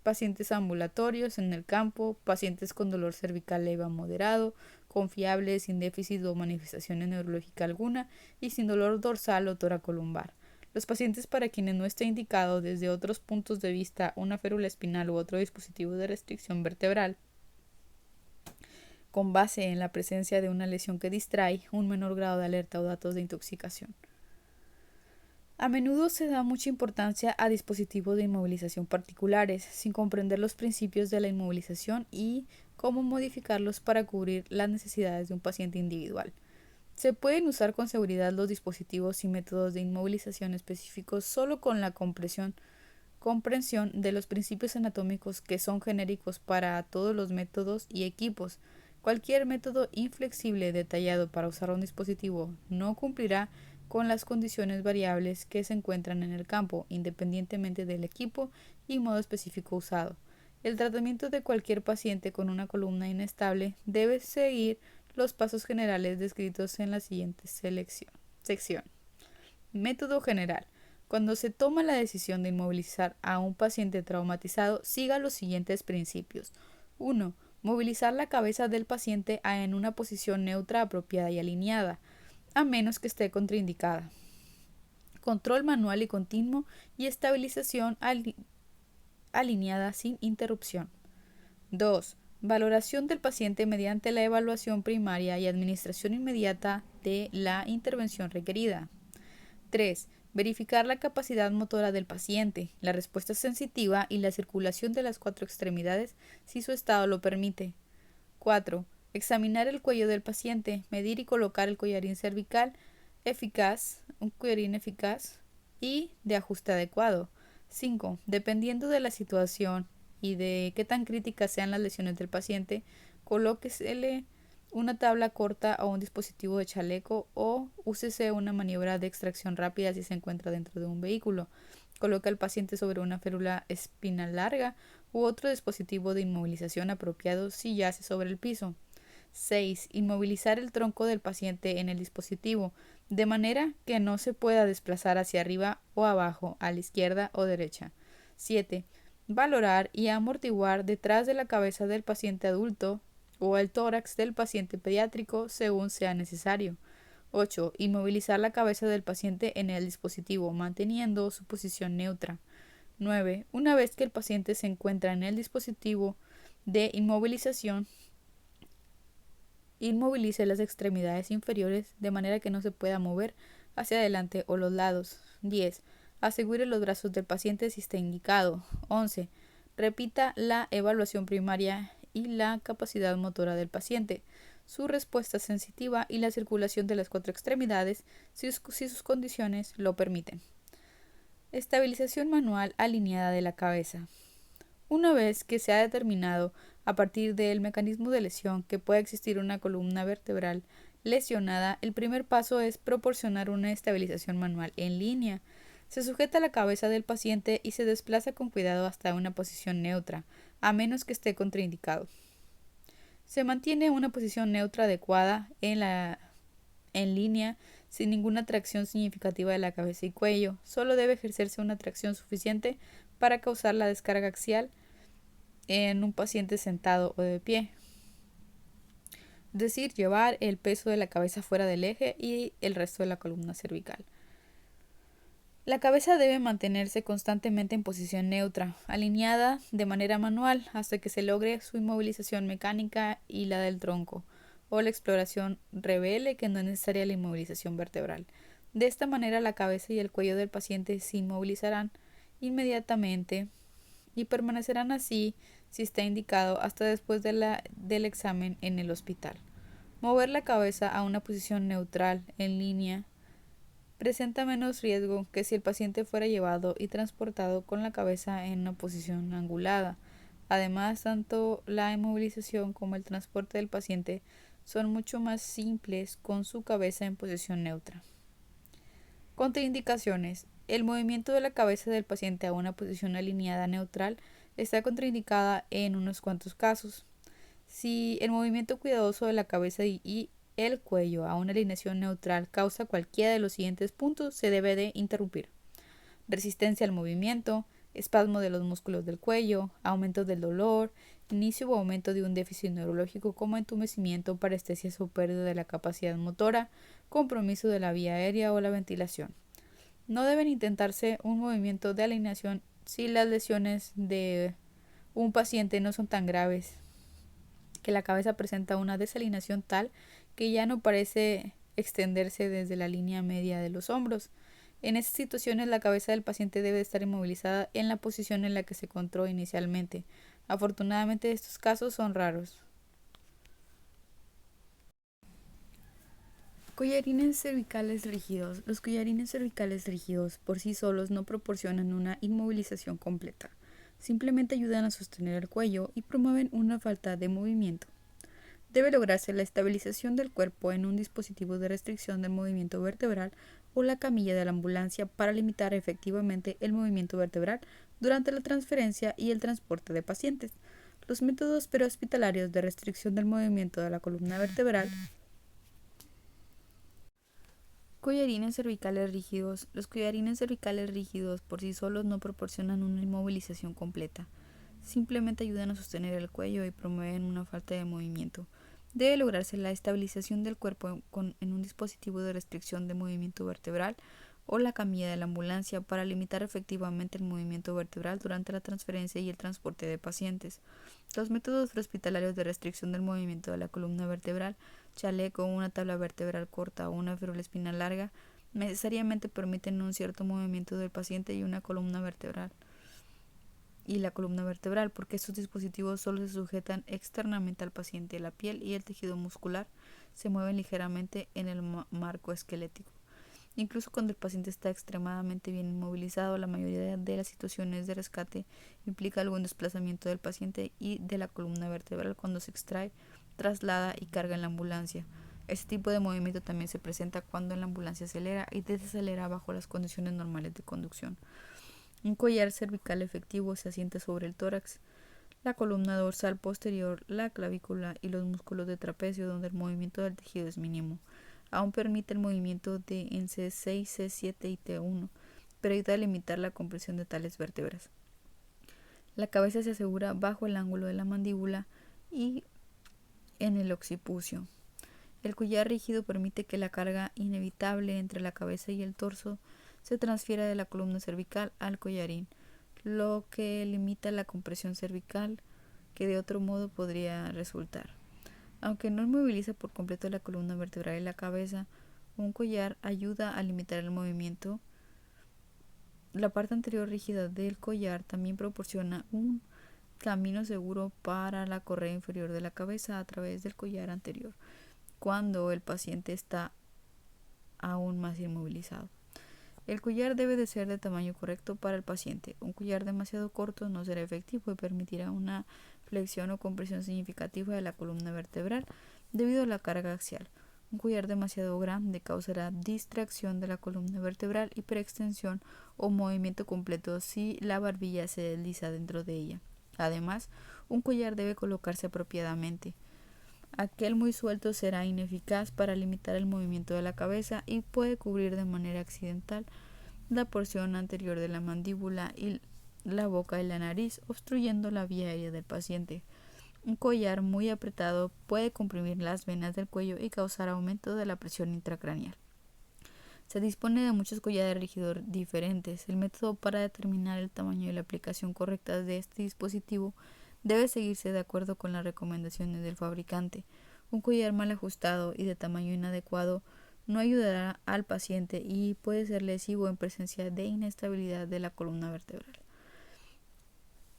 pacientes ambulatorios en el campo, pacientes con dolor cervical leve a moderado, confiables, sin déficit o manifestación neurológica alguna y sin dolor dorsal o toracolumbar. Los pacientes para quienes no esté indicado desde otros puntos de vista una férula espinal u otro dispositivo de restricción vertebral, con base en la presencia de una lesión que distrae, un menor grado de alerta o datos de intoxicación. A menudo se da mucha importancia a dispositivos de inmovilización particulares, sin comprender los principios de la inmovilización y cómo modificarlos para cubrir las necesidades de un paciente individual. Se pueden usar con seguridad los dispositivos y métodos de inmovilización específicos solo con la comprensión de los principios anatómicos que son genéricos para todos los métodos y equipos. Cualquier método inflexible detallado para usar un dispositivo no cumplirá con las condiciones variables que se encuentran en el campo, independientemente del equipo y modo específico usado. El tratamiento de cualquier paciente con una columna inestable debe seguir los pasos generales descritos en la siguiente sección. Método general. Cuando se toma la decisión de inmovilizar a un paciente traumatizado, siga los siguientes principios. 1. Movilizar la cabeza del paciente en una posición neutra, apropiada y alineada, a menos que esté contraindicada. Control manual y continuo y estabilización alineada sin interrupción. 2. Valoración del paciente mediante la evaluación primaria y administración inmediata de la intervención requerida. 3. Verificar la capacidad motora del paciente, la respuesta sensitiva y la circulación de las 4 extremidades si su estado lo permite. 4. Examinar el cuello del paciente, medir y colocar el collarín cervical un collarín eficaz y de ajuste adecuado. 5. Dependiendo de la situación y de qué tan críticas sean las lesiones del paciente, colóquesele una tabla corta o un dispositivo de chaleco o úsese una maniobra de extracción rápida si se encuentra dentro de un vehículo. Coloca al paciente sobre una férula espinal larga u otro dispositivo de inmovilización apropiado si yace sobre el piso. 6. Inmovilizar el tronco del paciente en el dispositivo, de manera que no se pueda desplazar hacia arriba o abajo, a la izquierda o derecha. 7. Valorar y amortiguar detrás de la cabeza del paciente adulto o el tórax del paciente pediátrico según sea necesario. 8. Inmovilizar la cabeza del paciente en el dispositivo, manteniendo su posición neutra. 9. Una vez que el paciente se encuentra en el dispositivo de inmovilización, inmovilice las extremidades inferiores de manera que no se pueda mover hacia adelante o los lados. 10. Asegure los brazos del paciente si está indicado. 11. Repita la evaluación primaria y la capacidad motora del paciente, su respuesta sensitiva y la circulación de las 4 extremidades si sus condiciones lo permiten. Estabilización manual alineada de la cabeza. Una vez que se ha determinado a partir del mecanismo de lesión que puede existir una columna vertebral lesionada, el primer paso es proporcionar una estabilización manual en línea. Se sujeta la cabeza del paciente y se desplaza con cuidado hasta una posición neutra, a menos que esté contraindicado. Se mantiene una posición neutra adecuada en línea, sin ninguna tracción significativa de la cabeza y cuello. Solo debe ejercerse una tracción suficiente para causar la descarga axial en un paciente sentado o de pie. Es decir, llevar el peso de la cabeza fuera del eje y el resto de la columna cervical. La cabeza debe mantenerse constantemente en posición neutra, alineada de manera manual hasta que se logre su inmovilización mecánica y la del tronco, o la exploración revele que no es necesaria la inmovilización vertebral. De esta manera la cabeza y el cuello del paciente se inmovilizarán inmediatamente y permanecerán así si está indicado hasta después del examen en el hospital. Mover la cabeza a una posición neutral en línea presenta menos riesgo que si el paciente fuera llevado y transportado con la cabeza en una posición angulada. Además, tanto la inmovilización como el transporte del paciente son mucho más simples con su cabeza en posición neutra. Contraindicaciones. El movimiento de la cabeza del paciente a una posición alineada neutral está contraindicada en unos cuantos casos. Si el movimiento cuidadoso de la cabeza y el cuello a una alineación neutral causa cualquiera de los siguientes puntos, se debe de interrumpir: resistencia al movimiento, espasmo de los músculos del cuello, aumento del dolor, inicio o aumento de un déficit neurológico como entumecimiento, parestesias o pérdida de la capacidad motora, compromiso de la vía aérea o la ventilación. No deben intentarse un movimiento de alineación si las lesiones de un paciente no son tan graves, que la cabeza presenta una desalineación tal que ya no parece extenderse desde la línea media de los hombros. En esas situaciones, la cabeza del paciente debe estar inmovilizada en la posición en la que se encontró inicialmente. Afortunadamente, estos casos son raros. Collarines cervicales rígidos. Los collarines cervicales rígidos por sí solos no proporcionan una inmovilización completa. Simplemente ayudan a sostener el cuello y promueven una falta de movimiento. Debe lograrse la estabilización del cuerpo en un dispositivo de restricción del movimiento vertebral o la camilla de la ambulancia para limitar efectivamente el movimiento vertebral durante la transferencia y el transporte de pacientes. Los métodos prehospitalarios de restricción del movimiento de la columna vertebral. Collarines cervicales rígidos. Los collarines cervicales rígidos por sí solos no proporcionan una inmovilización completa. Simplemente ayudan a sostener el cuello y promueven una falta de movimiento. Debe lograrse la estabilización del cuerpo en un dispositivo de restricción de movimiento vertebral o la camilla de la ambulancia para limitar efectivamente el movimiento vertebral durante la transferencia y el transporte de pacientes. Los métodos prehospitalarios de restricción del movimiento de la columna vertebral, chaleco, una tabla vertebral corta o una férula espinal larga, necesariamente permiten un cierto movimiento del paciente y la columna vertebral, porque estos dispositivos solo se sujetan externamente al paciente. La piel y el tejido muscular se mueven ligeramente en el marco esquelético. Incluso cuando el paciente está extremadamente bien inmovilizado, la mayoría de las situaciones de rescate implica algún desplazamiento del paciente y de la columna vertebral cuando se extrae, traslada y carga en la ambulancia. Este tipo de movimiento también se presenta cuando la ambulancia acelera y desacelera bajo las condiciones normales de conducción. Un collar cervical efectivo se asienta sobre el tórax, la columna dorsal posterior, la clavícula y los músculos de trapecio, donde el movimiento del tejido es mínimo. Aún permite el movimiento en C6, C7 y T1, pero ayuda a limitar la compresión de tales vértebras. La cabeza se asegura bajo el ángulo de la mandíbula y en el occipucio. El collar rígido permite que la carga inevitable entre la cabeza y el torso se transfiera de la columna cervical al collarín, lo que limita la compresión cervical que de otro modo podría resultar. Aunque no inmoviliza por completo la columna vertebral y la cabeza, un collar ayuda a limitar el movimiento. La parte anterior rígida del collar también proporciona un camino seguro para la correa inferior de la cabeza a través del collar anterior, cuando el paciente está aún más inmovilizado. El collar debe de ser de tamaño correcto para el paciente. Un collar demasiado corto no será efectivo y permitirá una flexión o compresión significativa de la columna vertebral debido a la carga axial. Un collar demasiado grande causará distracción de la columna vertebral, hiperextensión o movimiento completo si la barbilla se desliza dentro de ella. Además, un collar debe colocarse apropiadamente. Aquel muy suelto será ineficaz para limitar el movimiento de la cabeza y puede cubrir de manera accidental la porción anterior de la mandíbula y la boca y la nariz, obstruyendo la vía aérea del paciente. Un collar muy apretado puede comprimir las venas del cuello y causar aumento de la presión intracraneal. Se dispone de muchos collares rígidos diferentes. El método para determinar el tamaño y la aplicación correcta de este dispositivo debe seguirse de acuerdo con las recomendaciones del fabricante. Un collar mal ajustado y de tamaño inadecuado no ayudará al paciente y puede ser lesivo en presencia de inestabilidad de la columna vertebral.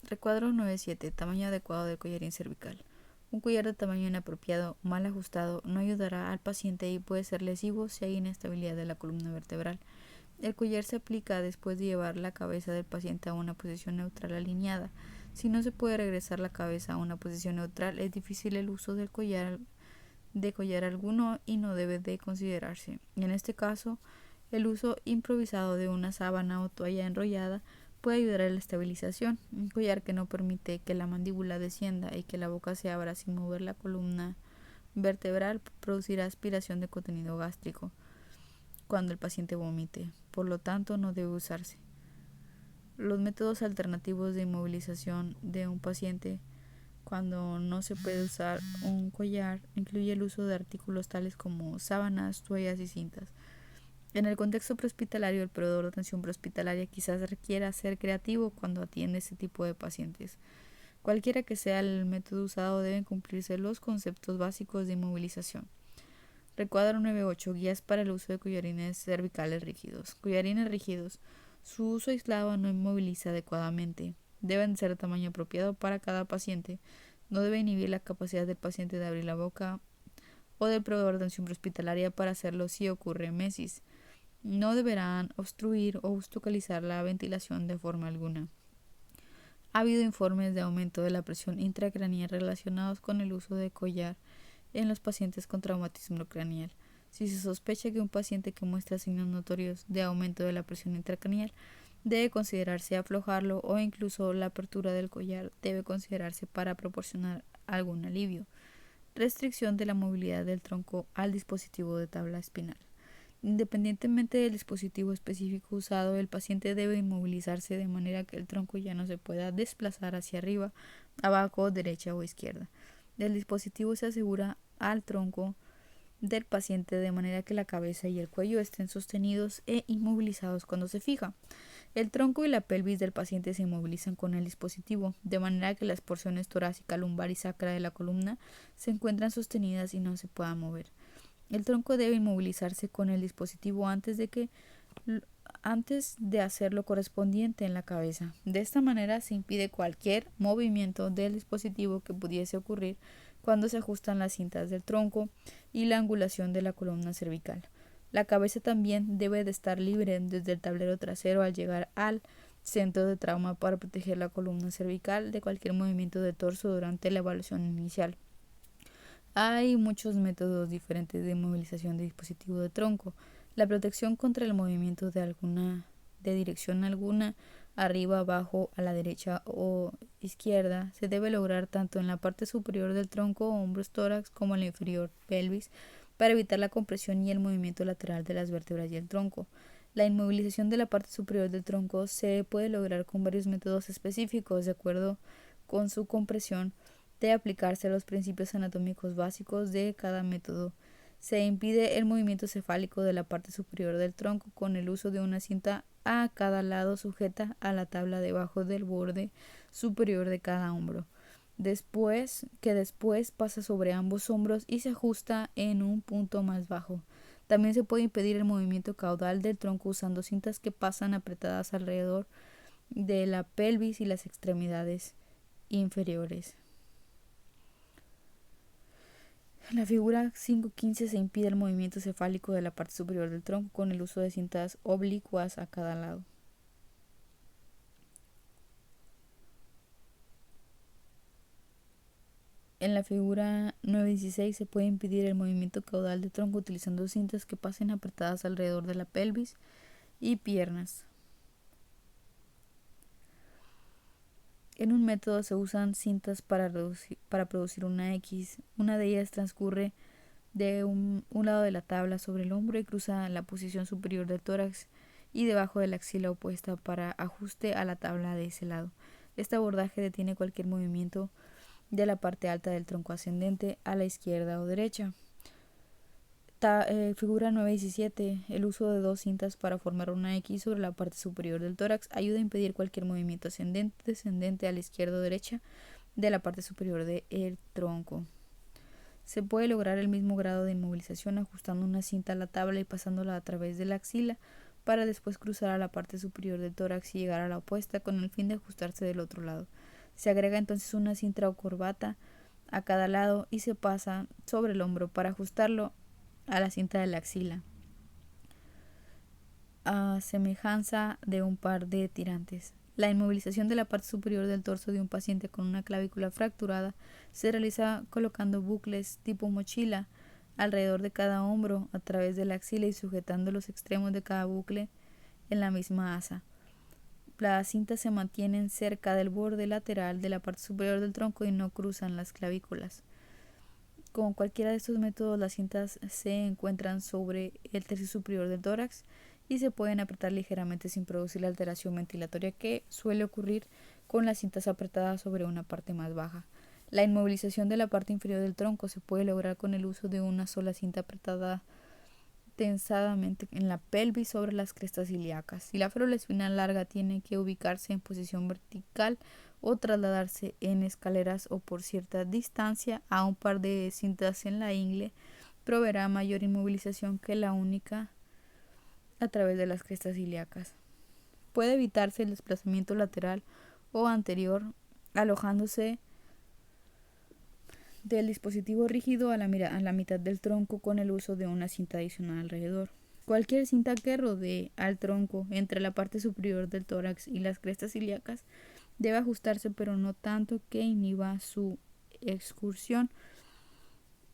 Recuadro 9.7. Tamaño adecuado del collarín cervical. Un collar de tamaño inapropiado, mal ajustado, no ayudará al paciente y puede ser lesivo si hay inestabilidad de la columna vertebral. El collar se aplica después de llevar la cabeza del paciente a una posición neutral alineada. Si no se puede regresar la cabeza a una posición neutral, es difícil el uso del collar de collar alguno y no debe de considerarse. En este caso, el uso improvisado de una sábana o toalla enrollada puede ayudar a la estabilización. Un collar que no permite que la mandíbula descienda y que la boca se abra sin mover la columna vertebral producirá aspiración de contenido gástrico cuando el paciente vomite, por lo tanto no debe usarse. Los métodos alternativos de inmovilización de un paciente cuando no se puede usar un collar incluye el uso de artículos tales como sábanas, toallas y cintas. En el contexto prehospitalario, el proveedor de atención prehospitalaria quizás requiera ser creativo cuando atiende este tipo de pacientes. Cualquiera que sea el método usado, deben cumplirse los conceptos básicos de inmovilización. Recuadro 9.8. Guías para el uso de collarines cervicales rígidos. Collarines rígidos. Su uso aislado no inmoviliza adecuadamente. Deben ser de tamaño apropiado para cada paciente. No debe inhibir la capacidad del paciente de abrir la boca o del proveedor de atención prehospitalaria para hacerlo si ocurre emesis. No deberán obstruir o obstaculizar la ventilación de forma alguna. Ha habido informes de aumento de la presión intracraneal relacionados con el uso de collar en los pacientes con traumatismo craneal. Si se sospecha que un paciente que muestra signos notorios de aumento de la presión intracraneal, debe considerarse aflojarlo o incluso la apertura del collar debe considerarse para proporcionar algún alivio. Restricción de la movilidad del tronco al dispositivo de tabla espinal. Independientemente del dispositivo específico usado, el paciente debe inmovilizarse de manera que el tronco ya no se pueda desplazar hacia arriba, abajo, derecha o izquierda. El dispositivo se asegura al tronco del paciente de manera que la cabeza y el cuello estén sostenidos e inmovilizados cuando se fija. El tronco y la pelvis del paciente se inmovilizan con el dispositivo, de manera que las porciones torácica, lumbar y sacra de la columna se encuentran sostenidas y no se puedan mover. El tronco debe inmovilizarse con el dispositivo antes de hacer lo correspondiente en la cabeza. De esta manera se impide cualquier movimiento del dispositivo que pudiese ocurrir cuando se ajustan las cintas del tronco y la angulación de la columna cervical. La cabeza también debe de estar libre desde el tablero trasero al llegar al centro de trauma para proteger la columna cervical de cualquier movimiento de torso durante la evaluación inicial. Hay muchos métodos diferentes de inmovilización de dispositivo de tronco. La protección contra el movimiento de dirección alguna, arriba, abajo, a la derecha o izquierda, se debe lograr tanto en la parte superior del tronco, hombros, tórax, como en la inferior, pelvis, para evitar la compresión y el movimiento lateral de las vértebras y el tronco. La inmovilización de la parte superior del tronco se puede lograr con varios métodos específicos de acuerdo con su compresión. De aplicarse a los principios anatómicos básicos de cada método. Se impide el movimiento cefálico de la parte superior del tronco con el uso de una cinta a cada lado sujeta a la tabla debajo del borde superior de cada hombro. Después pasa sobre ambos hombros y se ajusta en un punto más bajo. También se puede impedir el movimiento caudal del tronco usando cintas que pasan apretadas alrededor de la pelvis y las extremidades inferiores. En la figura 5.15 se impide el movimiento cefálico de la parte superior del tronco con el uso de cintas oblicuas a cada lado. En la figura 9.16 se puede impedir el movimiento caudal del tronco utilizando cintas que pasen apretadas alrededor de la pelvis y piernas. En un método se usan cintas para producir una X. Una de ellas transcurre de un lado de la tabla sobre el hombro y cruza la posición superior del tórax y debajo de la axila opuesta para ajuste a la tabla de ese lado. Este abordaje detiene cualquier movimiento de la parte alta del tronco ascendente a la izquierda o derecha. Figura 9.17. El uso de dos cintas para formar una X sobre la parte superior del tórax ayuda a impedir cualquier movimiento ascendente, descendente a la izquierda o derecha de la parte superior del tronco. Se puede lograr el mismo grado de inmovilización ajustando una cinta a la tabla y pasándola a través de la axila para después cruzar a la parte superior del tórax y llegar a la opuesta con el fin de ajustarse del otro lado. Se agrega entonces una cinta o corbata a cada lado y se pasa sobre el hombro para ajustarlo a la cinta de la axila, a semejanza de un par de tirantes. La inmovilización de la parte superior del torso de un paciente con una clavícula fracturada se realiza colocando bucles tipo mochila alrededor de cada hombro a través de la axila y sujetando los extremos de cada bucle en la misma asa. Las cintas se mantienen cerca del borde lateral de la parte superior del tronco y no cruzan las clavículas. Con cualquiera de estos métodos, las cintas se encuentran sobre el tercio superior del tórax y se pueden apretar ligeramente sin producir la alteración ventilatoria que suele ocurrir con las cintas apretadas sobre una parte más baja. La inmovilización de la parte inferior del tronco se puede lograr con el uso de una sola cinta apretada tensadamente en la pelvis sobre las crestas ilíacas. Si la férula espinal larga tiene que ubicarse en posición vertical o trasladarse en escaleras o por cierta distancia a un par de cintas en la ingle, proveerá mayor inmovilización que la única a través de las crestas ilíacas. Puede evitarse el desplazamiento lateral o anterior alojándose del dispositivo rígido a la mitad del tronco con el uso de una cinta adicional alrededor. Cualquier cinta que rodee al tronco entre la parte superior del tórax y las crestas ilíacas debe ajustarse, pero no tanto que inhiba su excursión,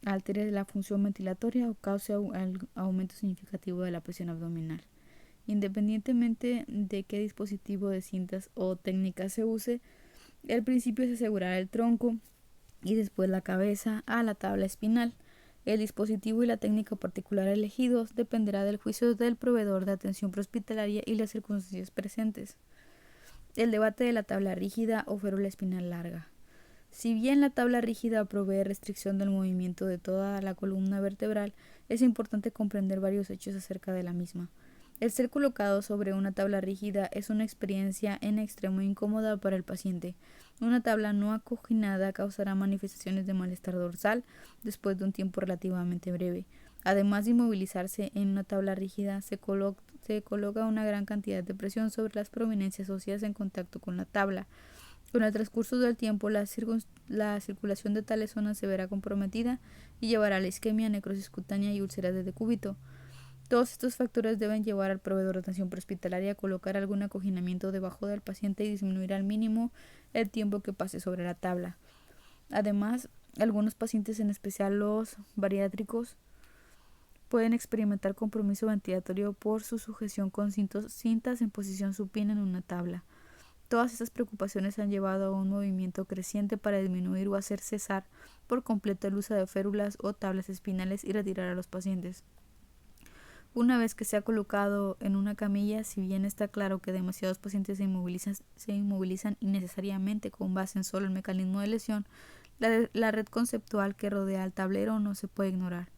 altere la función ventilatoria o cause un aumento significativo de la presión abdominal. Independientemente de qué dispositivo de cintas o técnica se use, el principio es asegurar el tronco y después la cabeza a la tabla espinal. El dispositivo y la técnica particular elegidos dependerá del juicio del proveedor de atención prehospitalaria y las circunstancias presentes. El debate de la tabla rígida o férula espinal larga. Si bien la tabla rígida provee restricción del movimiento de toda la columna vertebral, es importante comprender varios hechos acerca de la misma. El ser colocado sobre una tabla rígida es una experiencia en extremo incómoda para el paciente. Una tabla no acoginada causará manifestaciones de malestar dorsal después de un tiempo relativamente breve. Además de inmovilizarse en una tabla rígida, se coloca una gran cantidad de presión sobre las prominencias óseas en contacto con la tabla. Con el transcurso del tiempo, la circulación de tales zonas se verá comprometida y llevará a la isquemia, necrosis cutánea y úlceras de decúbito. Todos estos factores deben llevar al proveedor de atención prehospitalaria a colocar algún acoginamiento debajo del paciente y disminuir al mínimo el tiempo que pase sobre la tabla. Además, algunos pacientes, en especial los bariátricos, pueden experimentar compromiso ventilatorio por su sujeción con cintas en posición supina en una tabla. Todas estas preocupaciones han llevado a un movimiento creciente para disminuir o hacer cesar por completo el uso de férulas o tablas espinales y retirar a los pacientes. Una vez que se ha colocado en una camilla, si bien está claro que demasiados pacientes se inmovilizan innecesariamente con base en solo el mecanismo de lesión, la red conceptual que rodea al tablero no se puede ignorar.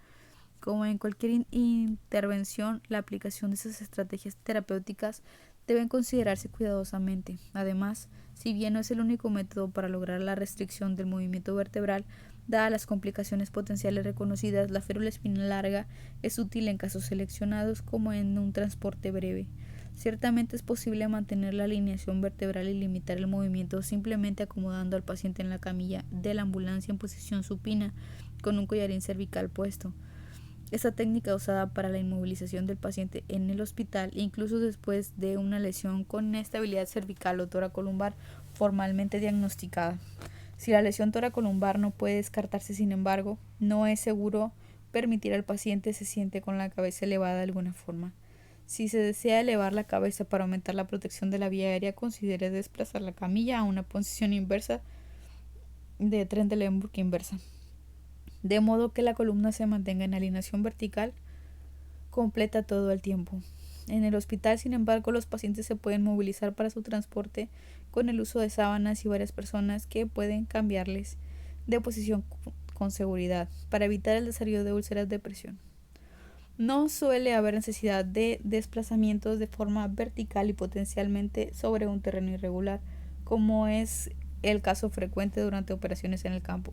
Como en cualquier intervención, la aplicación de esas estrategias terapéuticas deben considerarse cuidadosamente. Además, si bien no es el único método para lograr la restricción del movimiento vertebral, dadas las complicaciones potenciales reconocidas, la férula espinal larga es útil en casos seleccionados como en un transporte breve. Ciertamente es posible mantener la alineación vertebral y limitar el movimiento simplemente acomodando al paciente en la camilla de la ambulancia en posición supina con un collarín cervical puesto. Esta técnica usada para la inmovilización del paciente en el hospital, incluso después de una lesión con inestabilidad cervical o toracolumbar formalmente diagnosticada. Si la lesión toracolumbar no puede descartarse, sin embargo, no es seguro permitir al paciente se siente con la cabeza elevada de alguna forma. Si se desea elevar la cabeza para aumentar la protección de la vía aérea, considere desplazar la camilla a una posición inversa de Trendelenburg inversa, de modo que la columna se mantenga en alineación vertical completa todo el tiempo. En el hospital, sin embargo, los pacientes se pueden movilizar para su transporte con el uso de sábanas y varias personas que pueden cambiarles de posición con seguridad para evitar el desarrollo de úlceras de presión. No suele haber necesidad de desplazamientos de forma vertical y potencialmente sobre un terreno irregular, como es el caso frecuente durante operaciones en el campo.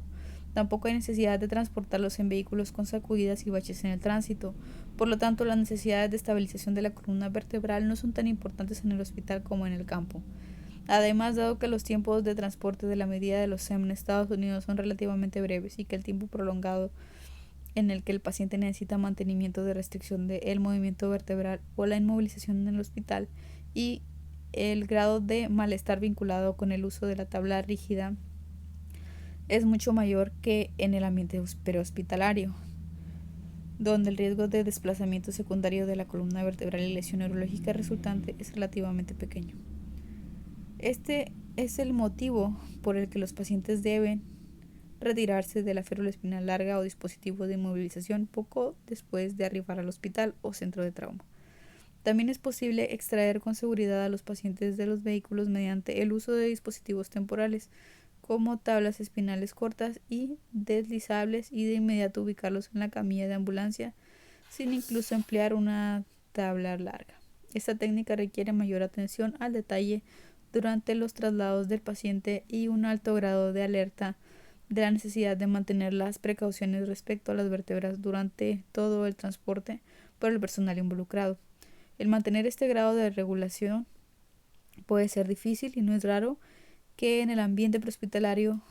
Tampoco hay necesidad de transportarlos en vehículos con sacudidas y baches en el tránsito. Por lo tanto, las necesidades de estabilización de la columna vertebral no son tan importantes en el hospital como en el campo. Además, dado que los tiempos de transporte de la medida de los SEM en Estados Unidos son relativamente breves y que el tiempo prolongado en el que el paciente necesita mantenimiento de restricción del movimiento vertebral o la inmovilización en el hospital y el grado de malestar vinculado con el uso de la tabla rígida es mucho mayor que en el ambiente prehospitalario. donde el riesgo de desplazamiento secundario de la columna vertebral y lesión neurológica resultante es relativamente pequeño. Este es el motivo por el que los pacientes deben retirarse de la férula espinal larga o dispositivo de inmovilización poco después de arribar al hospital o centro de trauma. También es posible extraer con seguridad a los pacientes de los vehículos mediante el uso de dispositivos temporales como tablas espinales cortas y deslizables y de inmediato ubicarlos en la camilla de ambulancia sin incluso emplear una tabla larga. Esta técnica requiere mayor atención al detalle durante los traslados del paciente y un alto grado de alerta de la necesidad de mantener las precauciones respecto a las vértebras durante todo el transporte por el personal involucrado. El mantener este grado de regulación puede ser difícil y no es raro que en el ambiente prehospitalario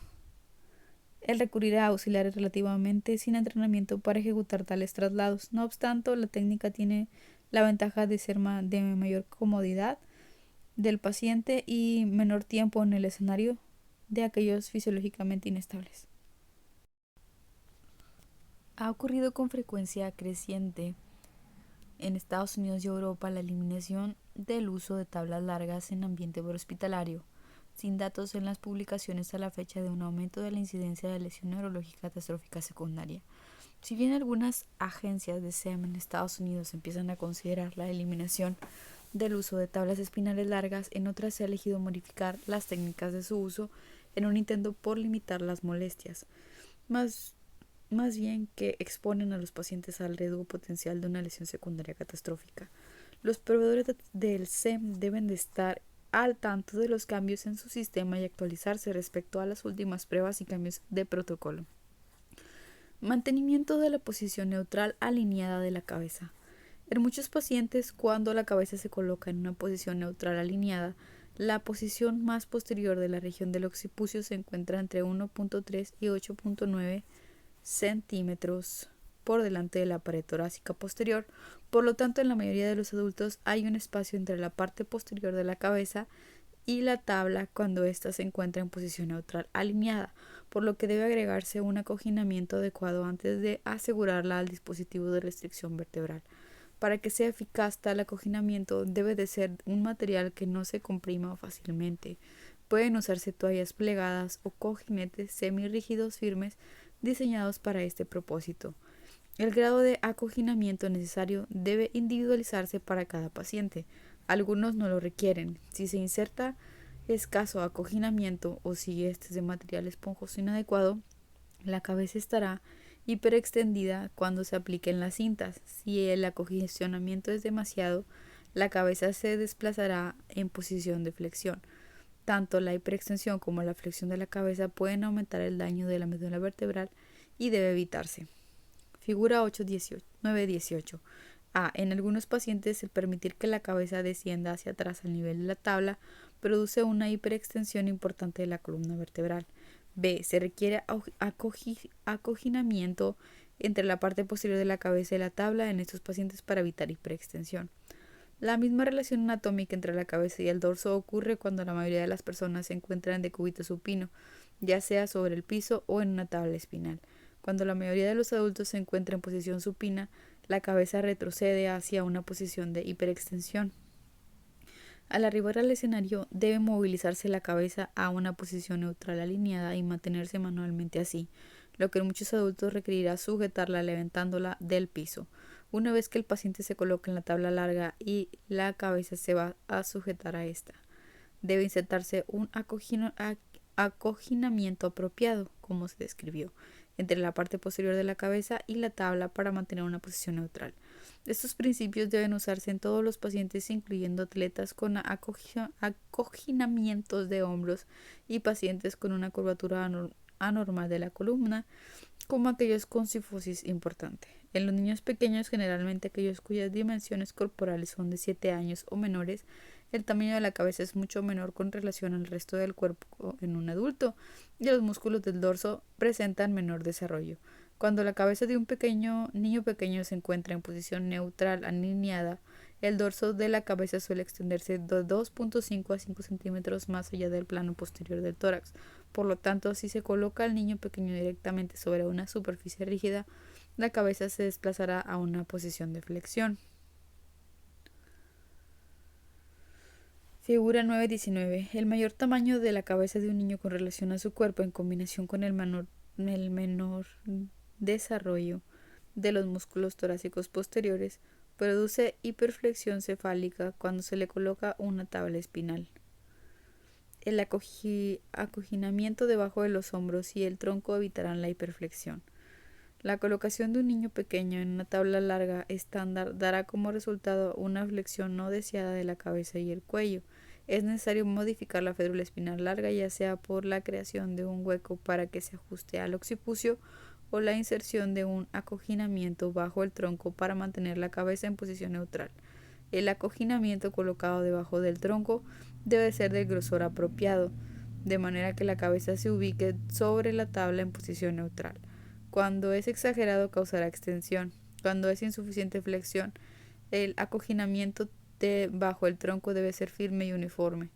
el recurrir a auxiliares relativamente sin entrenamiento para ejecutar tales traslados. No obstante, la técnica tiene la ventaja de ser de mayor comodidad del paciente y menor tiempo en el escenario de aquellos fisiológicamente inestables. Ha ocurrido con frecuencia creciente en Estados Unidos y Europa la eliminación del uso de tablas largas en ambiente prehospitalario, sin datos en las publicaciones a la fecha de un aumento de la incidencia de lesión neurológica catastrófica secundaria. Si bien algunas agencias de SEM en Estados Unidos empiezan a considerar la eliminación del uso de tablas espinales largas, en otras se ha elegido modificar las técnicas de su uso en un intento por limitar las molestias, más bien que exponen a los pacientes al riesgo potencial de una lesión secundaria catastrófica. Los proveedores del SEM deben de estar al tanto de los cambios en su sistema y actualizarse respecto a las últimas pruebas y cambios de protocolo. Mantenimiento de la posición neutral alineada de la cabeza. En muchos pacientes, cuando la cabeza se coloca en una posición neutral alineada, la posición más posterior de la región del occipucio se encuentra entre 1.3 y 8.9 centímetros por delante de la pared torácica posterior. Por lo tanto, en la mayoría de los adultos hay un espacio entre la parte posterior de la cabeza y la tabla cuando ésta se encuentra en posición neutral alineada, por lo que debe agregarse un acoginamiento adecuado antes de asegurarla al dispositivo de restricción vertebral. Para que sea eficaz, tal acoginamiento debe de ser un material que no se comprima fácilmente. Pueden usarse toallas plegadas o cojinetes semirrígidos firmes diseñados para este propósito. El grado de acoginamiento necesario debe individualizarse para cada paciente. Algunos no lo requieren. Si se inserta escaso acoginamiento o si este es de material esponjoso inadecuado, la cabeza estará hiperextendida cuando se apliquen las cintas. Si el acoginamiento es demasiado, la cabeza se desplazará en posición de flexión. Tanto la hiperextensión como la flexión de la cabeza pueden aumentar el daño de la médula vertebral y debe evitarse. Figura 9.18. A. En algunos pacientes, el permitir que la cabeza descienda hacia atrás al nivel de la tabla produce una hiperextensión importante de la columna vertebral. B. Se requiere acoginamiento entre la parte posterior de la cabeza y la tabla en estos pacientes para evitar hiperextensión. La misma relación anatómica entre la cabeza y el dorso ocurre cuando la mayoría de las personas se encuentran de cúbito supino, ya sea sobre el piso o en una tabla espinal. Cuando la mayoría de los adultos se encuentra en posición supina, la cabeza retrocede hacia una posición de hiperextensión. Al arribar al escenario, debe movilizarse la cabeza a una posición neutral alineada y mantenerse manualmente así, lo que en muchos adultos requerirá sujetarla levantándola del piso. Una vez que el paciente se coloca en la tabla larga y la cabeza se va a sujetar a esta, debe insertarse un acoginamiento apropiado, como se describió, entre la parte posterior de la cabeza y la tabla para mantener una posición neutral. Estos principios deben usarse en todos los pacientes, incluyendo atletas con acoginamientos de hombros y pacientes con una curvatura anormal de la columna, como aquellos con cifosis importante. En los niños pequeños, generalmente aquellos cuyas dimensiones corporales son de 7 años o menores, el tamaño de la cabeza es mucho menor con relación al resto del cuerpo en un adulto y los músculos del dorso presentan menor desarrollo. Cuando la cabeza de un niño pequeño se encuentra en posición neutral alineada, el dorso de la cabeza suele extenderse de 2.5 a 5 centímetros más allá del plano posterior del tórax. Por lo tanto, si se coloca al niño pequeño directamente sobre una superficie rígida, la cabeza se desplazará a una posición de flexión. Figura 9.19. El mayor tamaño de la cabeza de un niño con relación a su cuerpo en combinación con el menor desarrollo de los músculos torácicos posteriores produce hiperflexión cefálica cuando se le coloca una tabla espinal. El acoginamiento debajo de los hombros y el tronco evitarán la hiperflexión. La colocación de un niño pequeño en una tabla larga estándar dará como resultado una flexión no deseada de la cabeza y el cuello. Es necesario modificar la férula espinal larga, ya sea por la creación de un hueco para que se ajuste al occipucio o la inserción de un acoginamiento bajo el tronco para mantener la cabeza en posición neutral. El acoginamiento colocado debajo del tronco debe ser del grosor apropiado, de manera que la cabeza se ubique sobre la tabla en posición neutral. Cuando es exagerado causará extensión. Cuando es insuficiente flexión, el acoginamiento bajo el tronco debe ser firme y uniforme.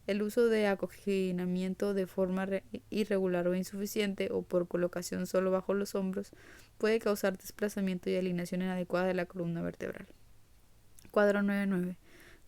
El uso de acoginamiento de forma irregular o insuficiente o por colocación solo bajo los hombros puede causar desplazamiento y alineación inadecuada de la columna vertebral. Cuadro 9.9.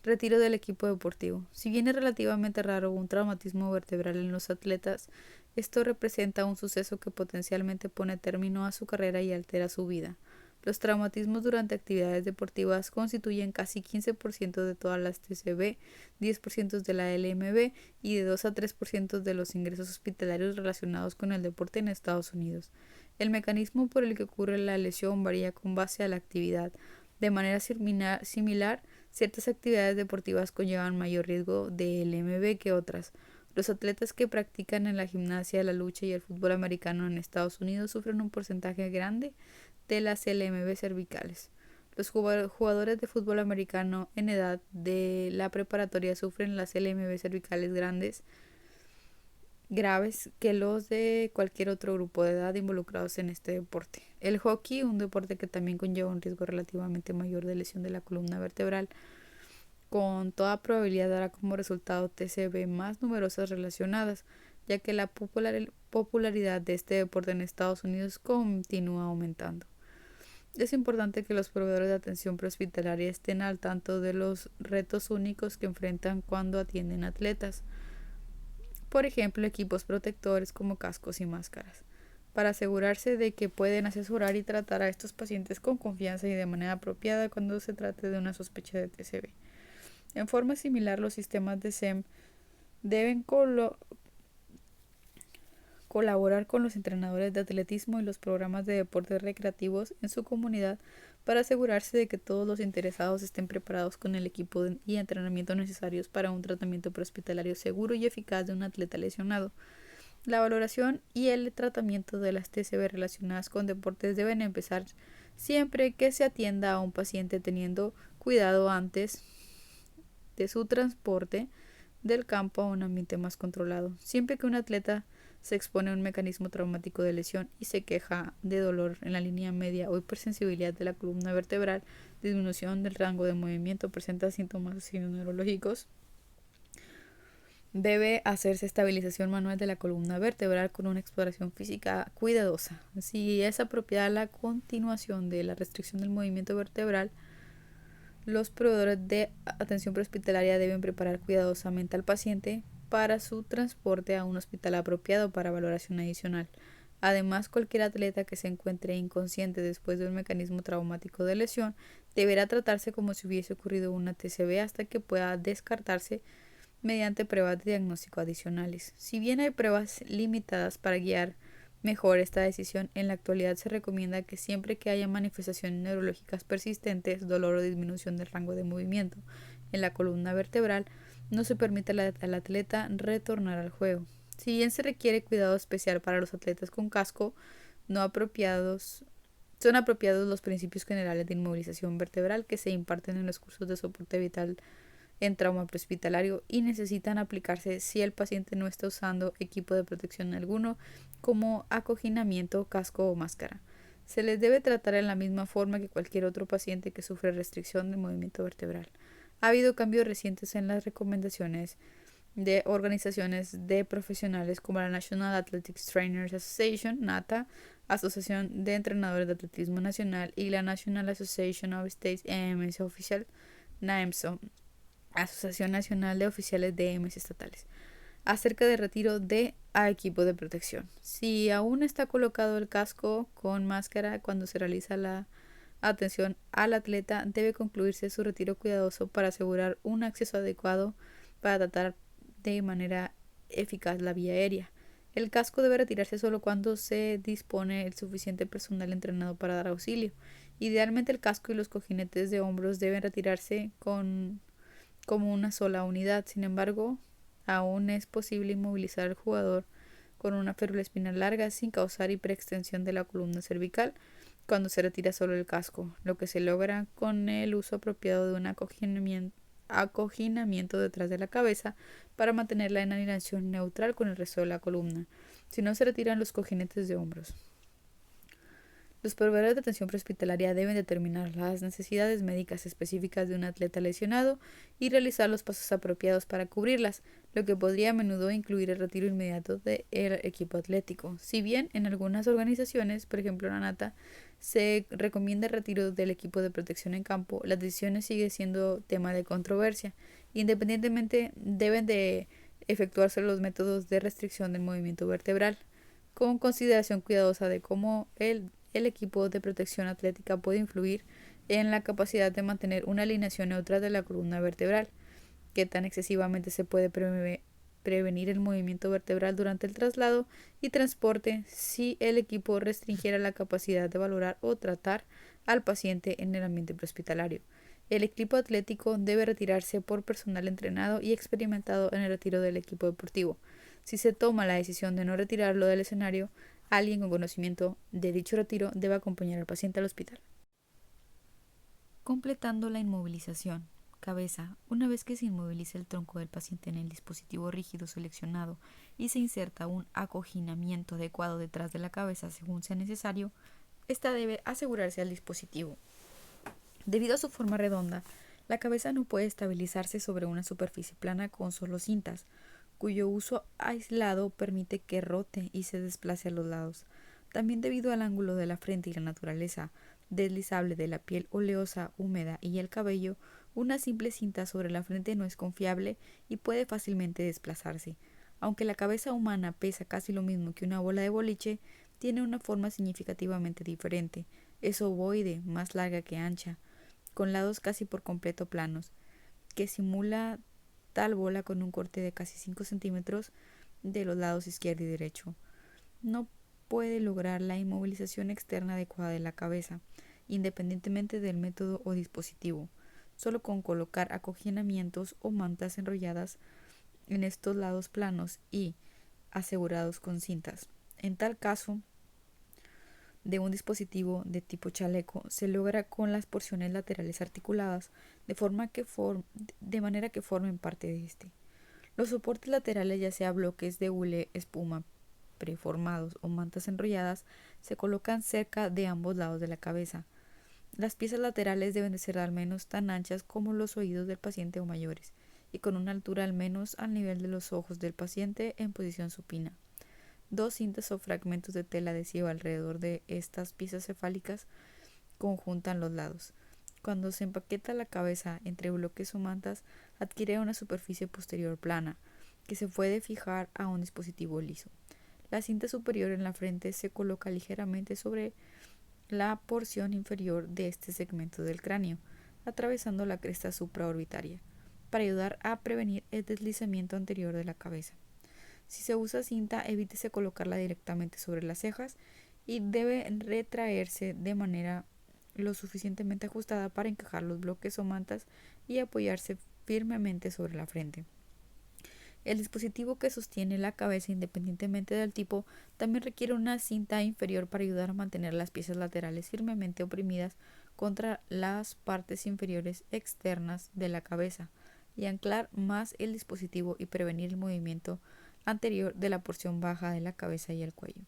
Retiro del equipo deportivo. Si bien es relativamente raro un traumatismo vertebral en los atletas, esto representa un suceso que potencialmente pone término a su carrera y altera su vida. Los traumatismos durante actividades deportivas constituyen casi 15% de todas las TCB, 10% de la LMB y de 2 a 3% de los ingresos hospitalarios relacionados con el deporte en Estados Unidos. El mecanismo por el que ocurre la lesión varía con base a la actividad. De manera similar, ciertas actividades deportivas conllevan mayor riesgo de LMB que otras. Los atletas que practican en la gimnasia, la lucha y el fútbol americano en Estados Unidos sufren un porcentaje grande de las LMB cervicales. Los jugadores de fútbol americano en edad de la preparatoria sufren las LMB cervicales graves que los de cualquier otro grupo de edad involucrados en este deporte. El hockey, un deporte que también conlleva un riesgo relativamente mayor de lesión de la columna vertebral, con toda probabilidad dará como resultado TCB más numerosas relacionadas, ya que la popularidad de este deporte en Estados Unidos continúa aumentando. Es importante que los proveedores de atención prehospitalaria estén al tanto de los retos únicos que enfrentan cuando atienden atletas. Por ejemplo, equipos protectores como cascos y máscaras, para asegurarse de que pueden asesorar y tratar a estos pacientes con confianza y de manera apropiada cuando se trate de una sospecha de TCB. En forma similar, los sistemas de SEM deben colaborar con los entrenadores de atletismo y los programas de deportes recreativos en su comunidad para asegurarse de que todos los interesados estén preparados con el equipo y entrenamiento necesarios para un tratamiento prehospitalario seguro y eficaz de un atleta lesionado. La valoración y el tratamiento de las TCB relacionadas con deportes deben empezar siempre que se atienda a un paciente teniendo cuidado antes de su transporte del campo a un ambiente más controlado. Siempre que un atleta se expone a un mecanismo traumático de lesión y se queja de dolor en la línea media o hipersensibilidad de la columna vertebral, disminución del rango de movimiento, presenta síntomas o signos neurológicos, debe hacerse estabilización manual de la columna vertebral con una exploración física cuidadosa. Si es apropiada la continuación de la restricción del movimiento vertebral, los proveedores de atención prehospitalaria deben preparar cuidadosamente al paciente para su transporte a un hospital apropiado para valoración adicional. Además, cualquier atleta que se encuentre inconsciente después de un mecanismo traumático de lesión deberá tratarse como si hubiese ocurrido una TCB hasta que pueda descartarse mediante pruebas de diagnóstico adicionales. Si bien hay pruebas limitadas para guiar mejor esta decisión, en la actualidad se recomienda que siempre que haya manifestaciones neurológicas persistentes, dolor o disminución del rango de movimiento en la columna vertebral, no se permite al atleta retornar al juego. Si bien se requiere cuidado especial para los atletas con casco, son apropiados los principios generales de inmovilización vertebral que se imparten en los cursos de soporte vital en trauma prehospitalario y necesitan aplicarse si el paciente no está usando equipo de protección alguno como acoginamiento, casco o máscara. Se les debe tratar en la misma forma que cualquier otro paciente que sufre restricción del movimiento vertebral. Ha habido cambios recientes en las recomendaciones de organizaciones de profesionales como la National Athletics Trainers Association, NATA, Asociación de Entrenadores de Atletismo Nacional, y la National Association of States EMS Official, NAEMSO, Asociación Nacional de Oficiales de EMS Estatales, acerca del retiro de a equipo de protección. Si aún está colocado el casco con máscara cuando se realiza la atención al atleta, debe concluirse su retiro cuidadoso para asegurar un acceso adecuado para tratar de manera eficaz la vía aérea. El casco debe retirarse solo cuando se dispone el suficiente personal entrenado para dar auxilio. Idealmente el casco y los cojinetes de hombros deben retirarse como una sola unidad. Sin embargo, aún es posible inmovilizar al jugador con una férula espinal larga sin causar hiperextensión de la columna cervical cuando se retira solo el casco, lo que se logra con el uso apropiado de un acoginamiento detrás de la cabeza para mantenerla en alineación neutral con el resto de la columna. Si no se retiran los cojinetes de hombros. Los proveedores de atención prehospitalaria deben determinar las necesidades médicas específicas de un atleta lesionado y realizar los pasos apropiados para cubrirlas, lo que podría a menudo incluir el retiro inmediato del equipo atlético. Si bien en algunas organizaciones, por ejemplo la NATA, se recomienda el retiro del equipo de protección en campo, las decisiones siguen siendo tema de controversia. Independientemente, deben de efectuarse los métodos de restricción del movimiento vertebral, con consideración cuidadosa de cómo el equipo de protección atlética puede influir en la capacidad de mantener una alineación neutral de la columna vertebral, que tan excesivamente se puede prevenir el movimiento vertebral durante el traslado y transporte si el equipo restringiera la capacidad de valorar o tratar al paciente en el ambiente prehospitalario. El equipo atlético debe retirarse por personal entrenado y experimentado en el retiro del equipo deportivo. Si se toma la decisión de no retirarlo del escenario, alguien con conocimiento de dicho retiro debe acompañar al paciente al hospital. Completando la inmovilización. Cabeza. Una vez que se inmoviliza el tronco del paciente en el dispositivo rígido seleccionado y se inserta un acoginamiento adecuado detrás de la cabeza según sea necesario, ésta debe asegurarse al dispositivo. Debido a su forma redonda, la cabeza no puede estabilizarse sobre una superficie plana con solo cintas, cuyo uso aislado permite que rote y se desplace a los lados. También debido al ángulo de la frente y la naturaleza deslizable de la piel oleosa, húmeda y el cabello, una simple cinta sobre la frente no es confiable y puede fácilmente desplazarse. Aunque la cabeza humana pesa casi lo mismo que una bola de boliche, tiene una forma significativamente diferente. Es ovoide, más larga que ancha, con lados casi por completo planos, que simula tal bola con un corte de casi 5 centímetros de los lados izquierdo y derecho. No puede lograr la inmovilización externa adecuada de la cabeza, independientemente del método o dispositivo, solo con colocar acoginamientos o mantas enrolladas en estos lados planos y asegurados con cintas. En tal caso, de un dispositivo de tipo chaleco se logra con las porciones laterales articuladas de manera que formen parte de este. Los soportes laterales, ya sea bloques de hule, espuma preformados o mantas enrolladas, se colocan cerca de ambos lados de la cabeza. Las piezas laterales deben de ser al menos tan anchas como los oídos del paciente o mayores, y con una altura al menos al nivel de los ojos del paciente en posición supina. 2 cintas o fragmentos de tela adhesiva alrededor de estas piezas cefálicas conjuntan los lados. Cuando se empaqueta la cabeza entre bloques o mantas, adquiere una superficie posterior plana, que se puede fijar a un dispositivo liso. La cinta superior en la frente se coloca ligeramente sobre la porción inferior de este segmento del cráneo, atravesando la cresta supraorbitaria, para ayudar a prevenir el deslizamiento anterior de la cabeza. Si se usa cinta, evítese colocarla directamente sobre las cejas y debe retraerse de manera lo suficientemente ajustada para encajar los bloques o mantas y apoyarse firmemente sobre la frente. El dispositivo que sostiene la cabeza, independientemente del tipo, también requiere una cinta inferior para ayudar a mantener las piezas laterales firmemente oprimidas contra las partes inferiores externas de la cabeza y anclar más el dispositivo y prevenir el movimiento anterior de la porción baja de la cabeza y el cuello.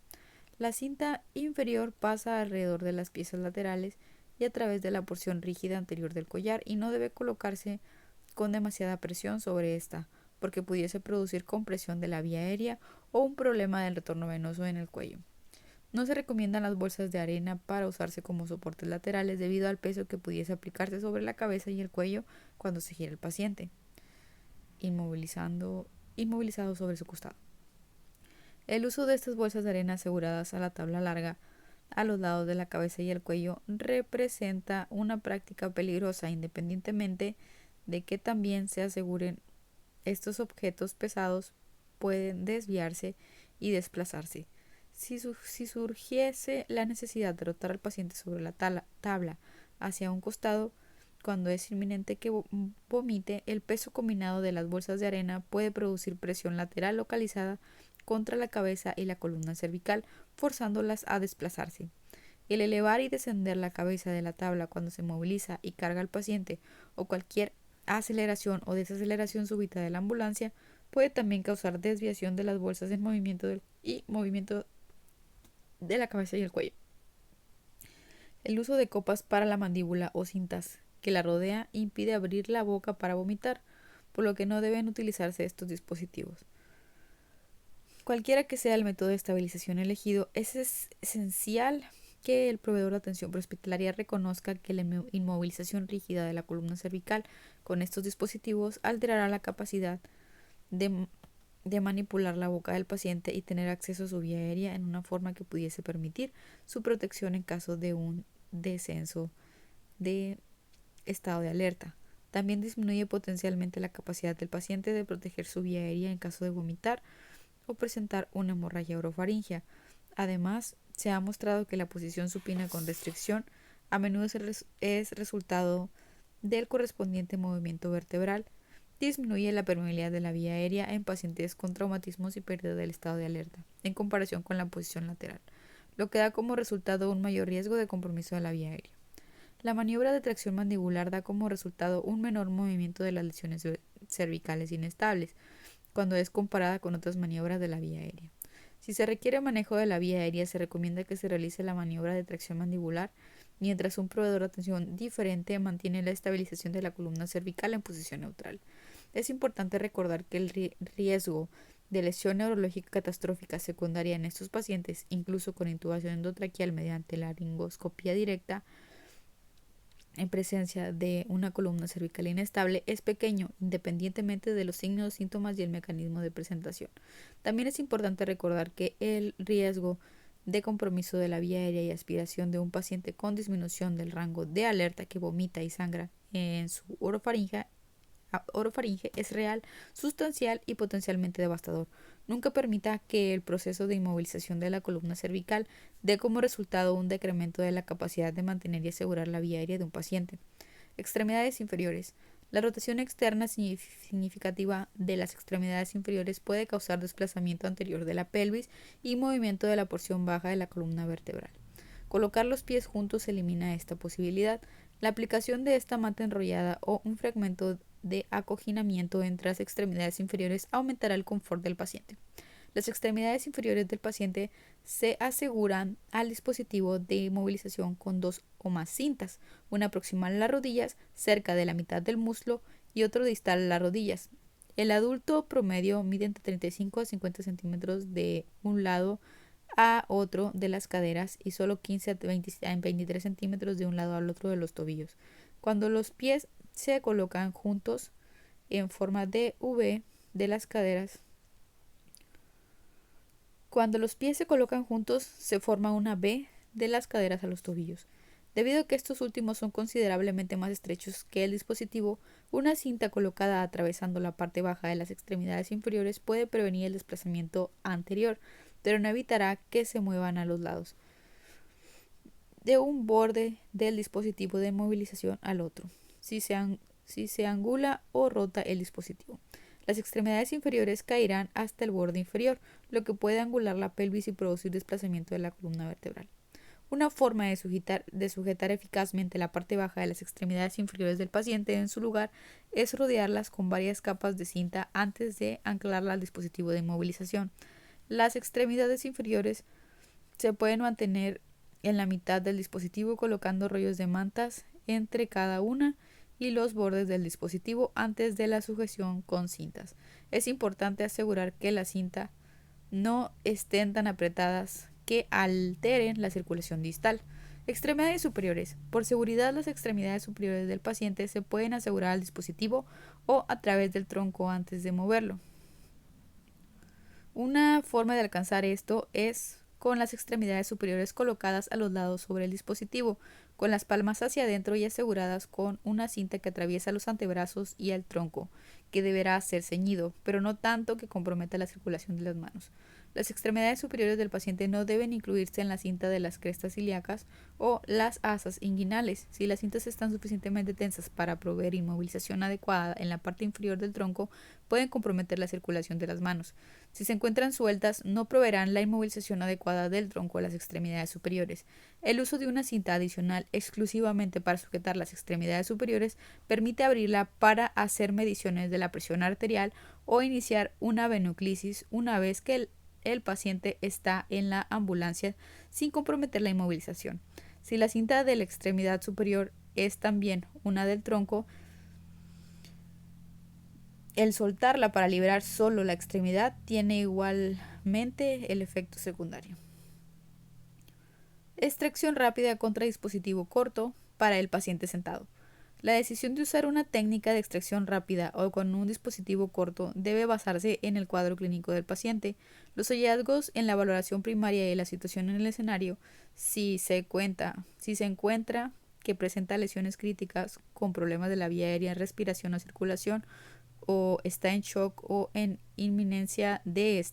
La cinta inferior pasa alrededor de las piezas laterales y a través de la porción rígida anterior del collar y no debe colocarse con demasiada presión sobre esta, porque pudiese producir compresión de la vía aérea o un problema del retorno venoso en el cuello. No se recomiendan las bolsas de arena para usarse como soportes laterales debido al peso que pudiese aplicarse sobre la cabeza y el cuello cuando se gira el paciente, inmovilizado sobre su costado. El uso de estas bolsas de arena aseguradas a la tabla larga a los lados de la cabeza y el cuello representa una práctica peligrosa independientemente de que también se aseguren estos objetos pesados pueden desviarse y desplazarse. Si surgiese la necesidad de rotar al paciente sobre la tabla hacia un costado, cuando es inminente que vomite, el peso combinado de las bolsas de arena puede producir presión lateral localizada contra la cabeza y la columna cervical, forzándolas a desplazarse. El elevar y descender la cabeza de la tabla cuando se moviliza y carga al paciente o cualquier aceleración o desaceleración súbita de la ambulancia puede también causar desviación de las bolsas en movimiento y movimiento de la cabeza y el cuello. El uso de copas para la mandíbula o cintas que la rodea impide abrir la boca para vomitar, por lo que no deben utilizarse estos dispositivos. Cualquiera que sea el método de estabilización elegido, es esencial que el proveedor de atención prehospitalaria reconozca que la inmovilización rígida de la columna cervical con estos dispositivos alterará la capacidad de manipular la boca del paciente y tener acceso a su vía aérea en una forma que pudiese permitir su protección en caso de un descenso de estado de alerta. También disminuye potencialmente la capacidad del paciente de proteger su vía aérea en caso de vomitar o presentar una hemorragia orofaringea. Además, se ha mostrado que la posición supina con restricción a menudo es resultado del correspondiente movimiento vertebral. Disminuye la permeabilidad de la vía aérea en pacientes con traumatismos y pérdida del estado de alerta, en comparación con la posición lateral, lo que da como resultado un mayor riesgo de compromiso de la vía aérea. La maniobra de tracción mandibular da como resultado un menor movimiento de las lesiones cervicales inestables, cuando es comparada con otras maniobras de la vía aérea. Si se requiere manejo de la vía aérea, se recomienda que se realice la maniobra de tracción mandibular, mientras un proveedor de atención diferente mantiene la estabilización de la columna cervical en posición neutral. Es importante recordar que el riesgo de lesión neurológica catastrófica secundaria en estos pacientes, incluso con intubación endotraqueal mediante laringoscopía directa, en presencia de una columna cervical inestable es pequeño, independientemente de los signos, síntomas y el mecanismo de presentación. También es importante recordar que el riesgo de compromiso de la vía aérea y aspiración de un paciente con disminución del rango de alerta que vomita y sangra en su orofaringe es real, sustancial y potencialmente devastador. Nunca permita que el proceso de inmovilización de la columna cervical dé como resultado un decremento de la capacidad de mantener y asegurar la vía aérea de un paciente. Extremidades inferiores. La rotación externa significativa de las extremidades inferiores puede causar desplazamiento anterior de la pelvis y movimiento de la porción baja de la columna vertebral. Colocar los pies juntos elimina esta posibilidad. La aplicación de esta manta enrollada o un fragmento de acoginamiento entre las extremidades inferiores aumentará el confort del paciente. Las extremidades inferiores del paciente se aseguran al dispositivo de inmovilización con 2 o más cintas, una proximal a las rodillas, cerca de la mitad del muslo, y otro distal a las rodillas. El adulto promedio mide entre 35 a 50 centímetros de un lado a otro de las caderas y solo 15 a 23 centímetros de un lado al otro de los tobillos. Cuando los pies se colocan juntos en forma de V de las caderas. Cuando los pies se colocan juntos, se forma una V de las caderas a los tobillos. Debido a que estos últimos son considerablemente más estrechos que el dispositivo, una cinta colocada atravesando la parte baja de las extremidades inferiores puede prevenir el desplazamiento anterior, pero no evitará que se muevan a los lados de un borde del dispositivo de movilización al otro, si se angula o rota el dispositivo. Las extremidades inferiores caerán hasta el borde inferior, lo que puede angular la pelvis y producir desplazamiento de la columna vertebral. Una forma de sujetar eficazmente la parte baja de las extremidades inferiores del paciente en su lugar es rodearlas con varias capas de cinta antes de anclarla al dispositivo de inmovilización. Las extremidades inferiores se pueden mantener en la mitad del dispositivo colocando rollos de mantas entre cada una y los bordes del dispositivo antes de la sujeción con cintas. Es importante asegurar que la cinta no estén tan apretadas que alteren la circulación distal. Extremidades superiores. Por seguridad, las extremidades superiores del paciente se pueden asegurar al dispositivo o a través del tronco antes de moverlo. Una forma de alcanzar esto es con las extremidades superiores colocadas a los lados sobre el dispositivo, con las palmas hacia adentro y aseguradas con una cinta que atraviesa los antebrazos y el tronco, que deberá ser ceñido, pero no tanto que comprometa la circulación de las manos. Las extremidades superiores del paciente no deben incluirse en la cinta de las crestas ilíacas o las asas inguinales. Si las cintas están suficientemente tensas para proveer inmovilización adecuada en la parte inferior del tronco, pueden comprometer la circulación de las manos. Si se encuentran sueltas, no proveerán la inmovilización adecuada del tronco a las extremidades superiores. El uso de una cinta adicional exclusivamente para sujetar las extremidades superiores permite abrirla para hacer mediciones de la presión arterial o iniciar una venoclisis una vez que el paciente está en la ambulancia sin comprometer la inmovilización. Si la cinta de la extremidad superior es también una del tronco, el soltarla para liberar solo la extremidad tiene igualmente el efecto secundario. Extracción rápida contra dispositivo corto para el paciente sentado. La decisión de usar una técnica de extracción rápida o con un dispositivo corto debe basarse en el cuadro clínico del paciente, los hallazgos en la valoración primaria y la situación en el escenario, si se encuentra que presenta lesiones críticas con problemas de la vía aérea, respiración o circulación, o está en shock o en inminencia de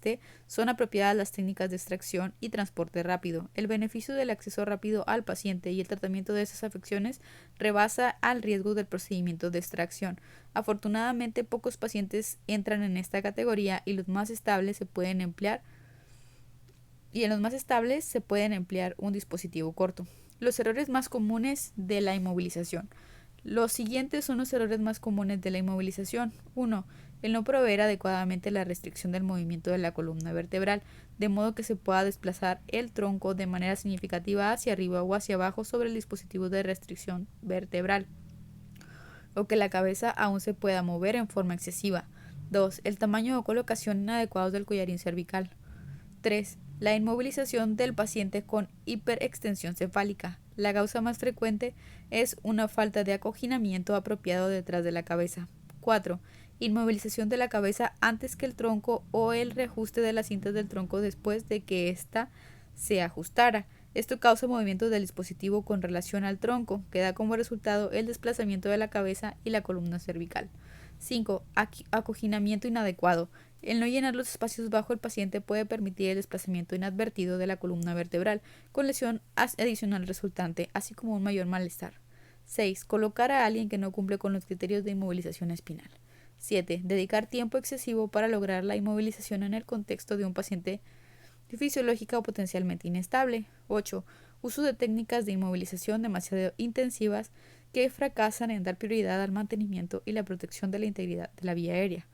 son apropiadas las técnicas de extracción y transporte rápido. El beneficio del acceso rápido al paciente y el tratamiento de esas afecciones rebasa al riesgo del procedimiento de extracción. Afortunadamente, pocos pacientes entran en esta categoría y en los más estables se pueden emplear un dispositivo corto. Los errores más comunes de la inmovilización. Los siguientes son los errores más comunes de la inmovilización. 1. El no proveer adecuadamente la restricción del movimiento de la columna vertebral, de modo que se pueda desplazar el tronco de manera significativa hacia arriba o hacia abajo sobre el dispositivo de restricción vertebral, o que la cabeza aún se pueda mover en forma excesiva. 2. El tamaño o colocación inadecuados del collarín cervical. 3. La inmovilización del paciente con hiperextensión cefálica. La causa más frecuente es una falta de acoginamiento apropiado detrás de la cabeza. 4. Inmovilización de la cabeza antes que el tronco o el reajuste de las cintas del tronco después de que ésta se ajustara. Esto causa movimiento del dispositivo con relación al tronco, que da como resultado el desplazamiento de la cabeza y la columna cervical. 5. Acoginamiento inadecuado. El no llenar los espacios bajo el paciente puede permitir el desplazamiento inadvertido de la columna vertebral, con lesión adicional resultante, así como un mayor malestar. 6. Colocar a alguien que no cumple con los criterios de inmovilización espinal. 7. Dedicar tiempo excesivo para lograr la inmovilización en el contexto de un paciente fisiológica o potencialmente inestable. 8. Uso de técnicas de inmovilización demasiado intensivas que fracasan en dar prioridad al mantenimiento y la protección de la integridad de la vía aérea.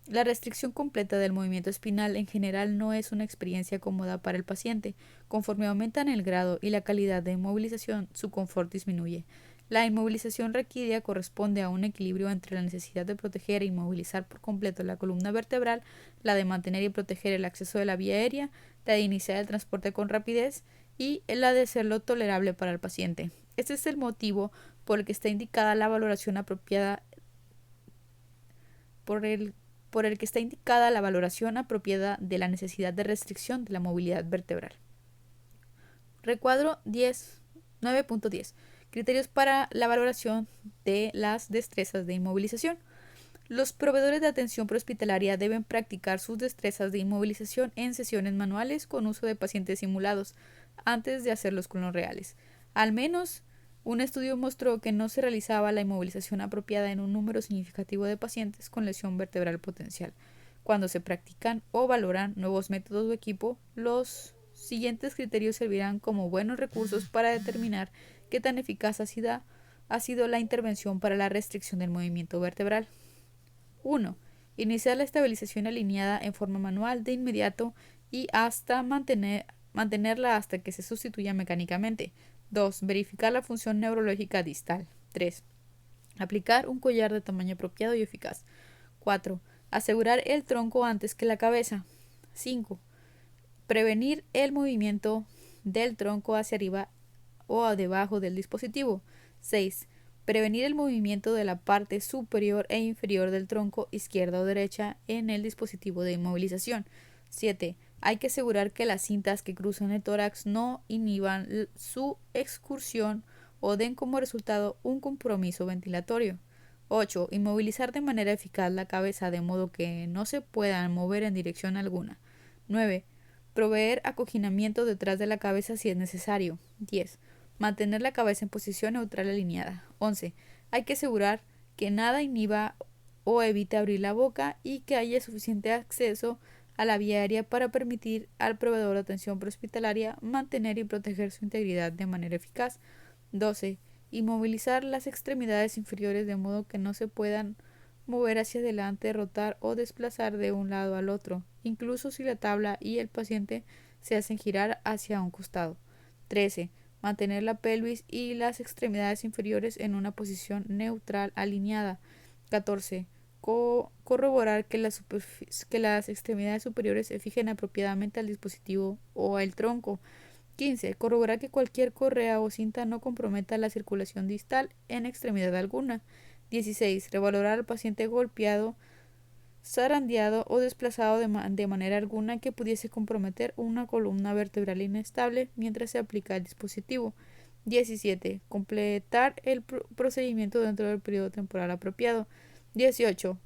La restricción completa del movimiento espinal en general no es una experiencia cómoda para el paciente. Conforme aumentan el grado y la calidad de inmovilización, su confort disminuye. La inmovilización requerida corresponde a un equilibrio entre la necesidad de proteger e inmovilizar por completo la columna vertebral, la de mantener y proteger el acceso de la vía aérea, la de iniciar el transporte con rapidez y la de hacerlo tolerable para el paciente. Este es el motivo por el que está indicada la valoración apropiada de la necesidad de restricción de la movilidad vertebral. Recuadro 9.10. Criterios para la valoración de las destrezas de inmovilización. Los proveedores de atención prehospitalaria deben practicar sus destrezas de inmovilización en sesiones manuales con uso de pacientes simulados antes de hacerlos con los reales. Al menos un estudio mostró que no se realizaba la inmovilización apropiada en un número significativo de pacientes con lesión vertebral potencial. Cuando se practican o valoran nuevos métodos o equipo, los siguientes criterios servirán como buenos recursos para determinar qué tan eficaz ha sido la intervención para la restricción del movimiento vertebral. 1. Iniciar la estabilización alineada en forma manual de inmediato y hasta mantenerla hasta que se sustituya mecánicamente. 2. Verificar la función neurológica distal. 3. Aplicar un collar de tamaño apropiado y eficaz. 4. Asegurar el tronco antes que la cabeza. 5. Prevenir el movimiento del tronco hacia arriba o debajo del dispositivo. 6. Prevenir el movimiento de la parte superior e inferior del tronco izquierda o derecha en el dispositivo de inmovilización. 7. Hay que asegurar que las cintas que cruzan el tórax no inhiban su excursión o den como resultado un compromiso ventilatorio. 8. Inmovilizar de manera eficaz la cabeza de modo que no se puedan mover en dirección alguna. 9. Proveer acoginamiento detrás de la cabeza si es necesario. 10. Mantener la cabeza en posición neutral alineada. 11. Hay que asegurar que nada inhiba o evite abrir la boca y que haya suficiente acceso a la vía aérea para permitir al proveedor de atención prehospitalaria mantener y proteger su integridad de manera eficaz. 12. Inmovilizar las extremidades inferiores de modo que no se puedan mover hacia adelante, rotar o desplazar de un lado al otro, incluso si la tabla y el paciente se hacen girar hacia un costado. 13. Mantener la pelvis y las extremidades inferiores en una posición neutral alineada. 14. Corroborar que las extremidades superiores se fijen apropiadamente al dispositivo o al tronco. 15. Corroborar que cualquier correa o cinta no comprometa la circulación distal en extremidad alguna. 16. Revalorar al paciente golpeado, zarandeado o desplazado de manera alguna que pudiese comprometer una columna vertebral inestable mientras se aplica el dispositivo. 17. Completar el procedimiento dentro del periodo temporal apropiado. 18.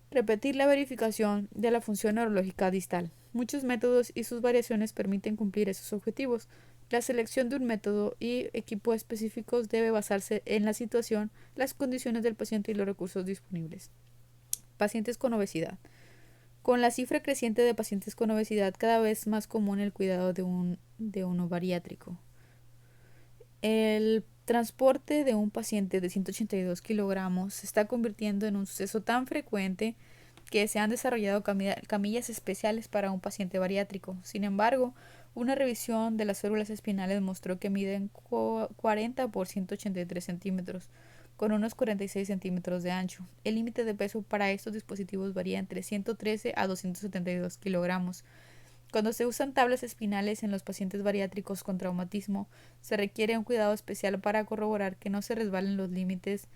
Repetir la verificación de la función neurológica distal. Muchos métodos y sus variaciones permiten cumplir esos objetivos. La selección de un método y equipo específicos debe basarse en la situación, las condiciones del paciente y los recursos disponibles. Pacientes con obesidad. Con la cifra creciente de pacientes con obesidad, cada vez más común el cuidado de uno bariátrico. El transporte de un paciente de 182 kilogramos se está convirtiendo en un suceso tan frecuente que se han desarrollado camillas especiales para un paciente bariátrico. Sin embargo, una revisión de las células espinales mostró que miden 40 por 183 centímetros, con unos 46 centímetros de ancho. El límite de peso para estos dispositivos varía entre 113 a 272 kilogramos. Cuando se usan tablas espinales en los pacientes bariátricos con traumatismo, se requiere un cuidado especial para corroborar que no se resbalen los límites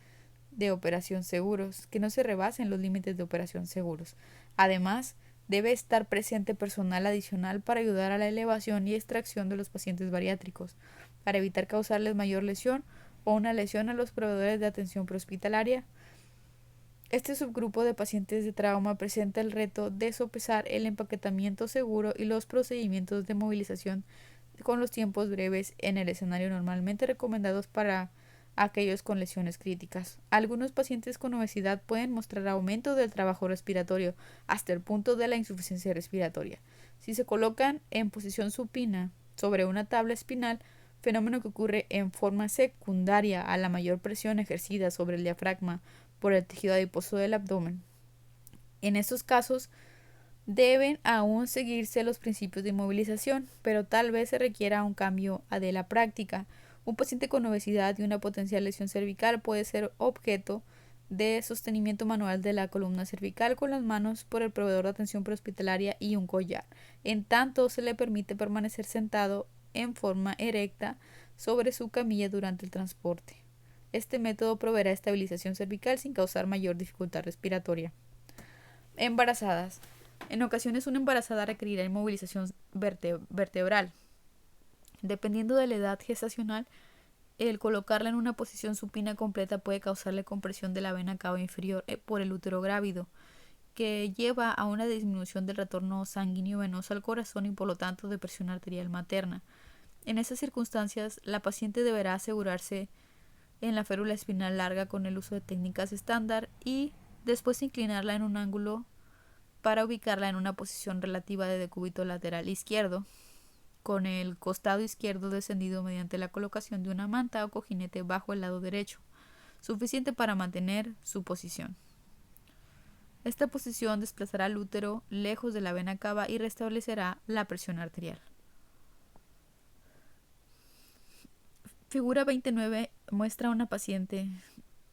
de operación seguros, que no se rebasen los límites de operación seguros. Además, debe estar presente personal adicional para ayudar a la elevación y extracción de los pacientes bariátricos, para evitar causarles mayor lesión o una lesión a los proveedores de atención prehospitalaria. Este subgrupo de pacientes de trauma presenta el reto de sopesar el empaquetamiento seguro y los procedimientos de movilización con los tiempos breves en el escenario normalmente recomendados para aquellos con lesiones críticas. Algunos pacientes con obesidad pueden mostrar aumento del trabajo respiratorio hasta el punto de la insuficiencia respiratoria. Si se colocan en posición supina sobre una tabla espinal, fenómeno que ocurre en forma secundaria a la mayor presión ejercida sobre el diafragma por el tejido adiposo del abdomen. En estos casos, deben aún seguirse los principios de inmovilización, pero tal vez se requiera un cambio de la práctica. Un paciente con obesidad y una potencial lesión cervical puede ser objeto de sostenimiento manual de la columna cervical con las manos por el proveedor de atención prehospitalaria y un collar. En tanto, se le permite permanecer sentado en forma erecta sobre su camilla durante el transporte. Este método proveerá estabilización cervical sin causar mayor dificultad respiratoria. Embarazadas. En ocasiones una embarazada requerirá inmovilización vertebral. Dependiendo de la edad gestacional, el colocarla en una posición supina completa puede causarle compresión de la vena cava inferior por el útero grávido, que lleva a una disminución del retorno sanguíneo venoso al corazón y por lo tanto de presión arterial materna. En esas circunstancias, la paciente deberá asegurarse en la férula espinal larga con el uso de técnicas estándar y después inclinarla en un ángulo para ubicarla en una posición relativa de decúbito lateral izquierdo, con el costado izquierdo descendido mediante la colocación de una manta o cojinete bajo el lado derecho, suficiente para mantener su posición. Esta posición desplazará el útero lejos de la vena cava y restablecerá la presión arterial. Figura 29 muestra a una paciente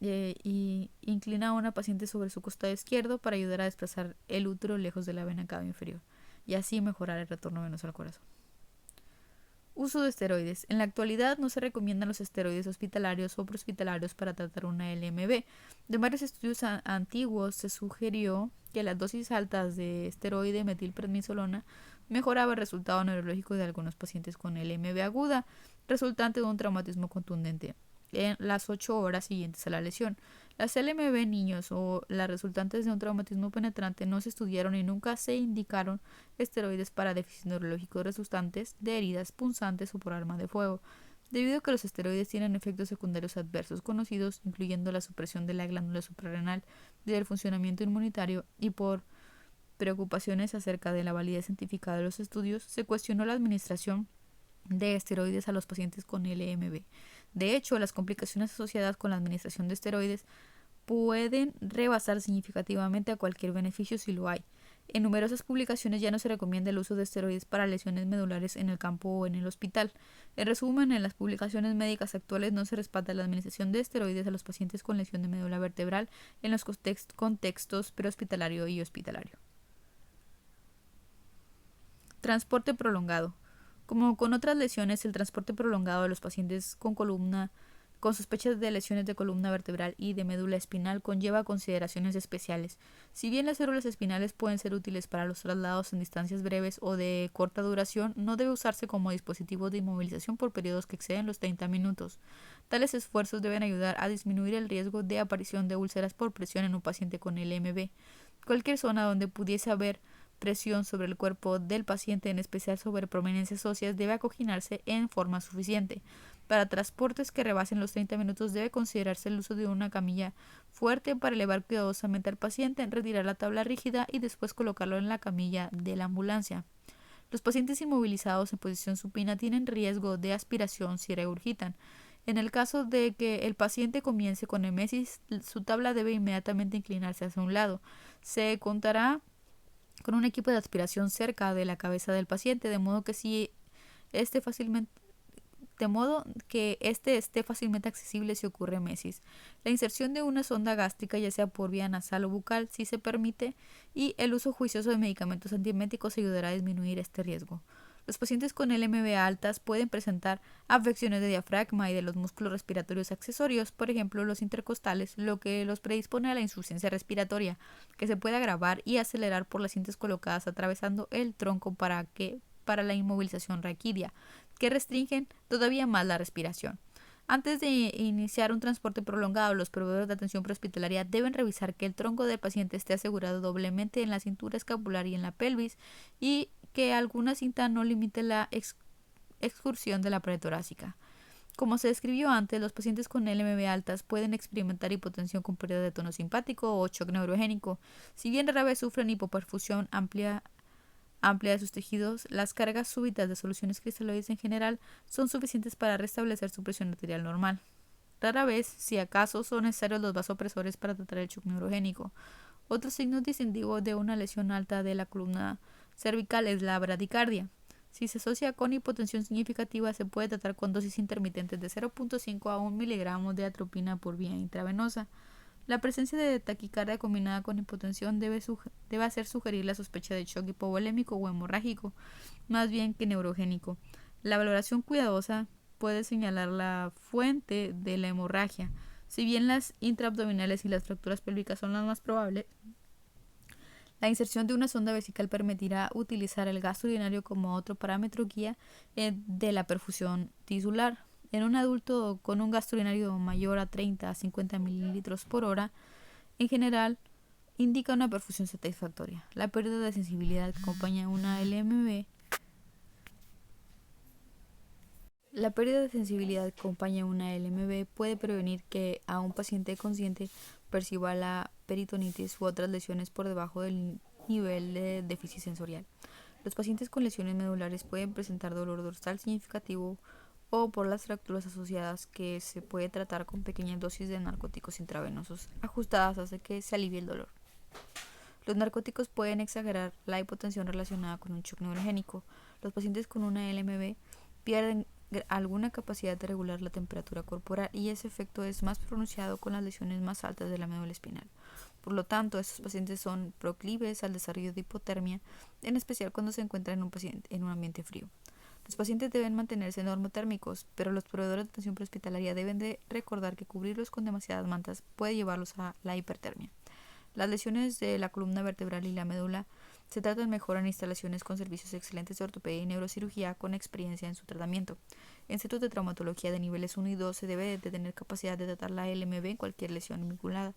y inclina a una paciente sobre su costado izquierdo para ayudar a desplazar el útero lejos de la vena cava inferior. y así mejorar el retorno venoso al corazón. Uso de esteroides. En la actualidad no se recomiendan los esteroides hospitalarios o prehospitalarios para tratar una LMB. De varios estudios antiguos se sugirió que las dosis altas de esteroide metilprednisolona mejoraba el resultado neurológico de algunos pacientes con LMB aguda, resultante de un traumatismo contundente en las 8 horas siguientes a la lesión. Las LMB en niños o las resultantes de un traumatismo penetrante no se estudiaron y nunca se indicaron esteroides para déficit neurológico resultantes de heridas punzantes o por arma de fuego, debido a que los esteroides tienen efectos secundarios adversos conocidos, incluyendo la supresión de la glándula suprarrenal y del funcionamiento inmunitario, y por preocupaciones acerca de la validez científica de los estudios, se cuestionó la administración de esteroides a los pacientes con LMB. De hecho, las complicaciones asociadas con la administración de esteroides pueden rebasar significativamente a cualquier beneficio si lo hay. En numerosas publicaciones ya no se recomienda el uso de esteroides para lesiones medulares en el campo o en el hospital. En resumen, en las publicaciones médicas actuales no se respalda la administración de esteroides a los pacientes con lesión de médula vertebral en los contextos prehospitalario y hospitalario. Transporte prolongado. Como con otras lesiones, el transporte prolongado de los pacientes con sospechas de lesiones de columna vertebral y de médula espinal conlleva consideraciones especiales. Si bien las células espinales pueden ser útiles para los traslados en distancias breves o de corta duración, no debe usarse como dispositivo de inmovilización por periodos que exceden los 30 minutos. Tales esfuerzos deben ayudar a disminuir el riesgo de aparición de úlceras por presión en un paciente con LMB. Cualquier zona donde pudiese haber presión sobre el cuerpo del paciente, en especial sobre prominencias óseas, debe acoginarse en forma suficiente. Para transportes que rebasen los 30 minutos debe considerarse el uso de una camilla fuerte para elevar cuidadosamente al paciente, retirar la tabla rígida y después colocarlo en la camilla de la ambulancia. Los pacientes inmovilizados en posición supina tienen riesgo de aspiración si regurgitan. En el caso de que el paciente comience con emesis, su tabla debe inmediatamente inclinarse hacia un lado. Se contará con un equipo de aspiración cerca de la cabeza del paciente, de modo que esté fácilmente accesible si ocurre emesis. La inserción de una sonda gástrica, ya sea por vía nasal o bucal, si se permite, y el uso juicioso de medicamentos antieméticos ayudará a disminuir este riesgo. Los pacientes con LMB altas pueden presentar afecciones de diafragma y de los músculos respiratorios accesorios, por ejemplo los intercostales, lo que los predispone a la insuficiencia respiratoria, que se puede agravar y acelerar por las cintas colocadas atravesando el tronco para la inmovilización raquídea, que restringen todavía más la respiración. Antes de iniciar un transporte prolongado, los proveedores de atención prehospitalaria deben revisar que el tronco del paciente esté asegurado doblemente en la cintura escapular y en la pelvis, y que alguna cinta no limite la excursión de la pared torácica. Como se describió antes, los pacientes con LMB altas pueden experimentar hipotensión con pérdida de tono simpático o shock neurogénico. Si bien rara vez sufren hipoperfusión amplia de sus tejidos, las cargas súbitas de soluciones cristaloides en general son suficientes para restablecer su presión arterial normal. Rara vez, si acaso, son necesarios los vasopresores para tratar el shock neurogénico. Otro signo distintivo de una lesión alta de la columna cervical es la bradicardia. Si se asocia con hipotensión significativa, se puede tratar con dosis intermitentes de 0.5 a 1 miligramos de atropina por vía intravenosa. La presencia de taquicardia combinada con hipotensión debe hacer sugerir la sospecha de shock hipovolémico o hemorrágico, más bien que neurogénico. La valoración cuidadosa puede señalar la fuente de la hemorragia. Si bien las intraabdominales y las fracturas pélvicas son las más probables, la inserción de una sonda vesical permitirá utilizar el gasto urinario como otro parámetro guía de la perfusión tisular. En un adulto con un gasto urinario mayor a 30 a 50 mililitros por hora, en general, indica una perfusión satisfactoria. La pérdida de sensibilidad que acompaña a una LMB puede prevenir que a un paciente consciente perciba la peritonitis u otras lesiones por debajo del nivel de déficit sensorial. Los pacientes con lesiones medulares pueden presentar dolor dorsal significativo o por las fracturas asociadas, que se puede tratar con pequeñas dosis de narcóticos intravenosos ajustadas hasta que se alivie el dolor. Los narcóticos pueden exagerar la hipotensión relacionada con un shock neurogénico. Los pacientes con una LMB pierden alguna capacidad de regular la temperatura corporal, y ese efecto es más pronunciado con las lesiones más altas de la médula espinal. Por lo tanto, estos pacientes son proclives al desarrollo de hipotermia, en especial cuando se encuentran en un ambiente frío. Los pacientes deben mantenerse normotérmicos, pero los proveedores de atención prehospitalaria deben de recordar que cubrirlos con demasiadas mantas puede llevarlos a la hipertermia. Las lesiones de la columna vertebral y la médula se tratan mejor en instalaciones con servicios excelentes de ortopedia y neurocirugía con experiencia en su tratamiento. En centros de traumatología de niveles 1 y 2 se debe de tener capacidad de tratar la LMB en cualquier lesión vinculada.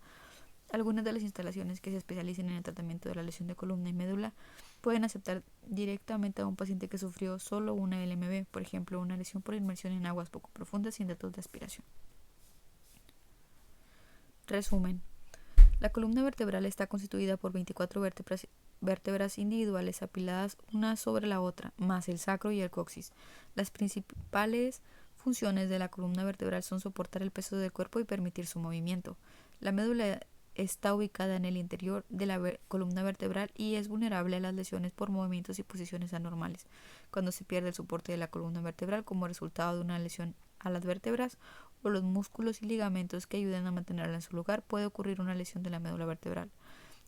Algunas de las instalaciones que se especialicen en el tratamiento de la lesión de columna y médula pueden aceptar directamente a un paciente que sufrió solo una LMB, por ejemplo, una lesión por inmersión en aguas poco profundas sin datos de aspiración. Resumen. La columna vertebral está constituida por 24 vértebras individuales apiladas una sobre la otra, más el sacro y el coxis. Las principales funciones de la columna vertebral son soportar el peso del cuerpo y permitir su movimiento. La médula está ubicada en el interior de la columna vertebral y es vulnerable a las lesiones por movimientos y posiciones anormales. Cuando se pierde el soporte de la columna vertebral como resultado de una lesión a las vértebras o los músculos y ligamentos que ayuden a mantenerla en su lugar, puede ocurrir una lesión de la médula vertebral.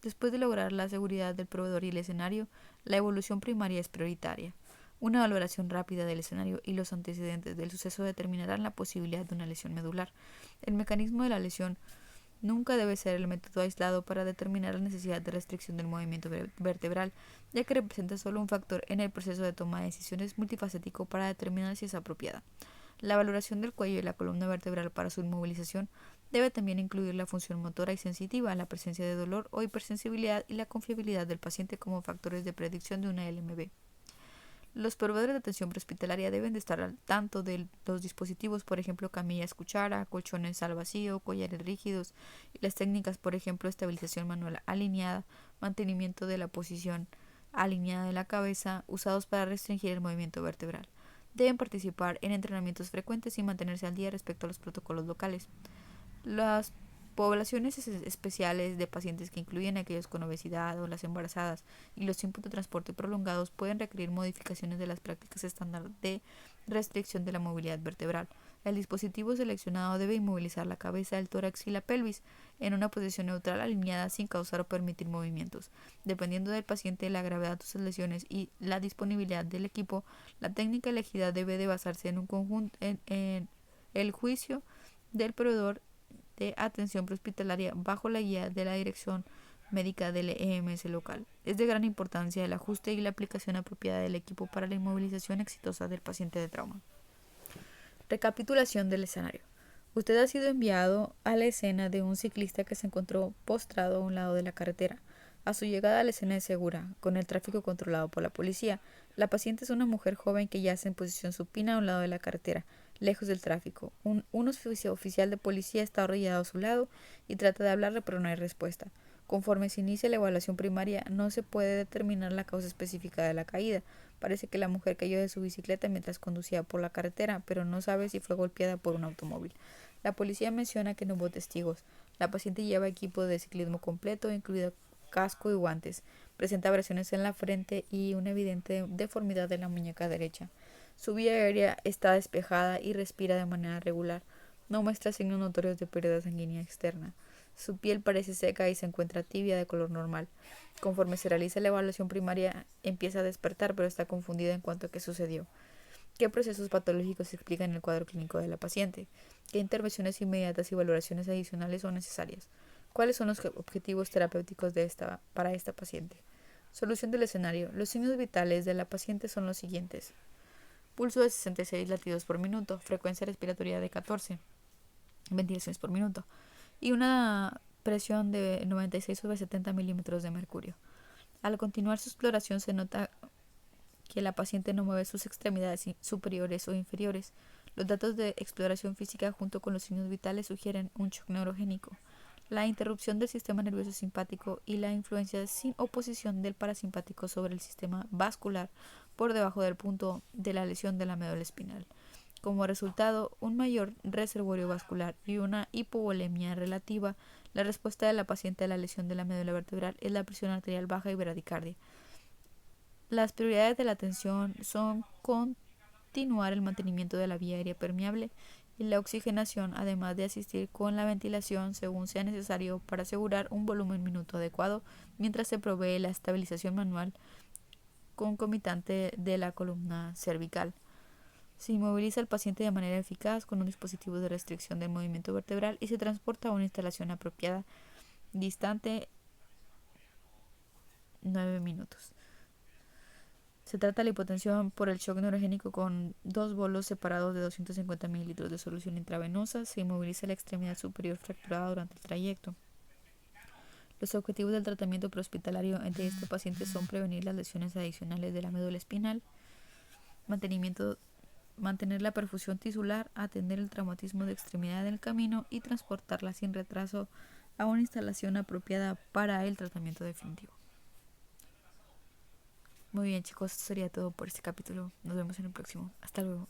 Después de lograr la seguridad del proveedor y el escenario, la evolución primaria es prioritaria. Una valoración rápida del escenario y los antecedentes del suceso determinarán la posibilidad de una lesión medular. El mecanismo de la lesión nunca debe ser el método aislado para determinar la necesidad de restricción del movimiento vertebral, ya que representa solo un factor en el proceso de toma de decisiones multifacético para determinar si es apropiada. La valoración del cuello y la columna vertebral para su inmovilización debe también incluir la función motora y sensitiva, la presencia de dolor o hipersensibilidad y la confiabilidad del paciente como factores de predicción de una LMB. Los proveedores de atención prehospitalaria deben de estar al tanto de los dispositivos, por ejemplo, camillas cuchara, colchones al vacío, collares rígidos y las técnicas, por ejemplo, estabilización manual alineada, mantenimiento de la posición alineada de la cabeza, usados para restringir el movimiento vertebral. Deben participar en entrenamientos frecuentes y mantenerse al día respecto a los protocolos locales. Las poblaciones especiales de pacientes que incluyen a aquellos con obesidad o las embarazadas y los tiempos de transporte prolongados pueden requerir modificaciones de las prácticas estándar de restricción de la movilidad vertebral. El dispositivo seleccionado debe inmovilizar la cabeza, el tórax y la pelvis en una posición neutral alineada sin causar o permitir movimientos. Dependiendo del paciente, la gravedad de sus lesiones y la disponibilidad del equipo, la técnica elegida debe de basarse en un conjunto en el juicio del proveedor de atención prehospitalaria bajo la guía de la dirección médica del EMS local. Es de gran importancia el ajuste y la aplicación apropiada del equipo para la inmovilización exitosa del paciente de trauma. Recapitulación del escenario. Usted ha sido enviado a la escena de un ciclista que se encontró postrado a un lado de la carretera. A su llegada la escena es segura, con el tráfico controlado por la policía. La paciente es una mujer joven que yace en posición supina a un lado de la carretera, lejos del tráfico. Un oficial de policía está arrodillado a su lado y trata de hablarle, pero no hay respuesta. Conforme se inicia la evaluación primaria, no se puede determinar la causa específica de la caída. Parece que la mujer cayó de su bicicleta mientras conducía por la carretera, pero no sabe si fue golpeada por un automóvil. La policía menciona que no hubo testigos. La paciente lleva equipo de ciclismo completo, incluido casco y guantes. Presenta abrasiones en la frente y una evidente deformidad de la muñeca derecha. Su vía aérea está despejada y respira de manera regular. No muestra signos notorios de pérdida sanguínea externa. Su piel parece seca y se encuentra tibia de color normal. Conforme se realiza la evaluación primaria, empieza a despertar, pero está confundida en cuanto a qué sucedió. ¿Qué procesos patológicos se explican en el cuadro clínico de la paciente? ¿Qué intervenciones inmediatas y valoraciones adicionales son necesarias? ¿Cuáles son los objetivos terapéuticos para esta paciente? Solución del escenario. Los signos vitales de la paciente son los siguientes. Pulso de 66 latidos por minuto, frecuencia respiratoria de 14 ventilaciones por minuto y una presión de 96/70 milímetros de mercurio. Al continuar su exploración se nota que la paciente no mueve sus extremidades superiores o inferiores. Los datos de exploración física junto con los signos vitales sugieren un shock neurogénico, la interrupción del sistema nervioso simpático y la influencia sin oposición del parasimpático sobre el sistema vascular por debajo del punto de la lesión de la médula espinal. Como resultado, un mayor reservorio vascular y una hipovolemia relativa. La respuesta de la paciente a la lesión de la médula vertebral es la presión arterial baja y bradicardia. Las prioridades de la atención son continuar el mantenimiento de la vía aérea permeable y la oxigenación, además de asistir con la ventilación según sea necesario para asegurar un volumen minuto adecuado, mientras se provee la estabilización manual concomitante de la columna cervical. Se inmoviliza al paciente de manera eficaz con un dispositivo de restricción del movimiento vertebral y se transporta a una instalación apropiada, distante 9 minutos. Se trata de la hipotensión por el shock neurogénico con 2 bolos separados de 250 mililitros de solución intravenosa. Se inmoviliza la extremidad superior fracturada durante el trayecto. Los objetivos del tratamiento prehospitalario entre este paciente son prevenir las lesiones adicionales de la médula espinal, mantener la perfusión tisular, atender el traumatismo de extremidad en el camino y transportarla sin retraso a una instalación apropiada para el tratamiento definitivo. Muy bien, chicos, esto sería todo por este capítulo. Nos vemos en el próximo. Hasta luego.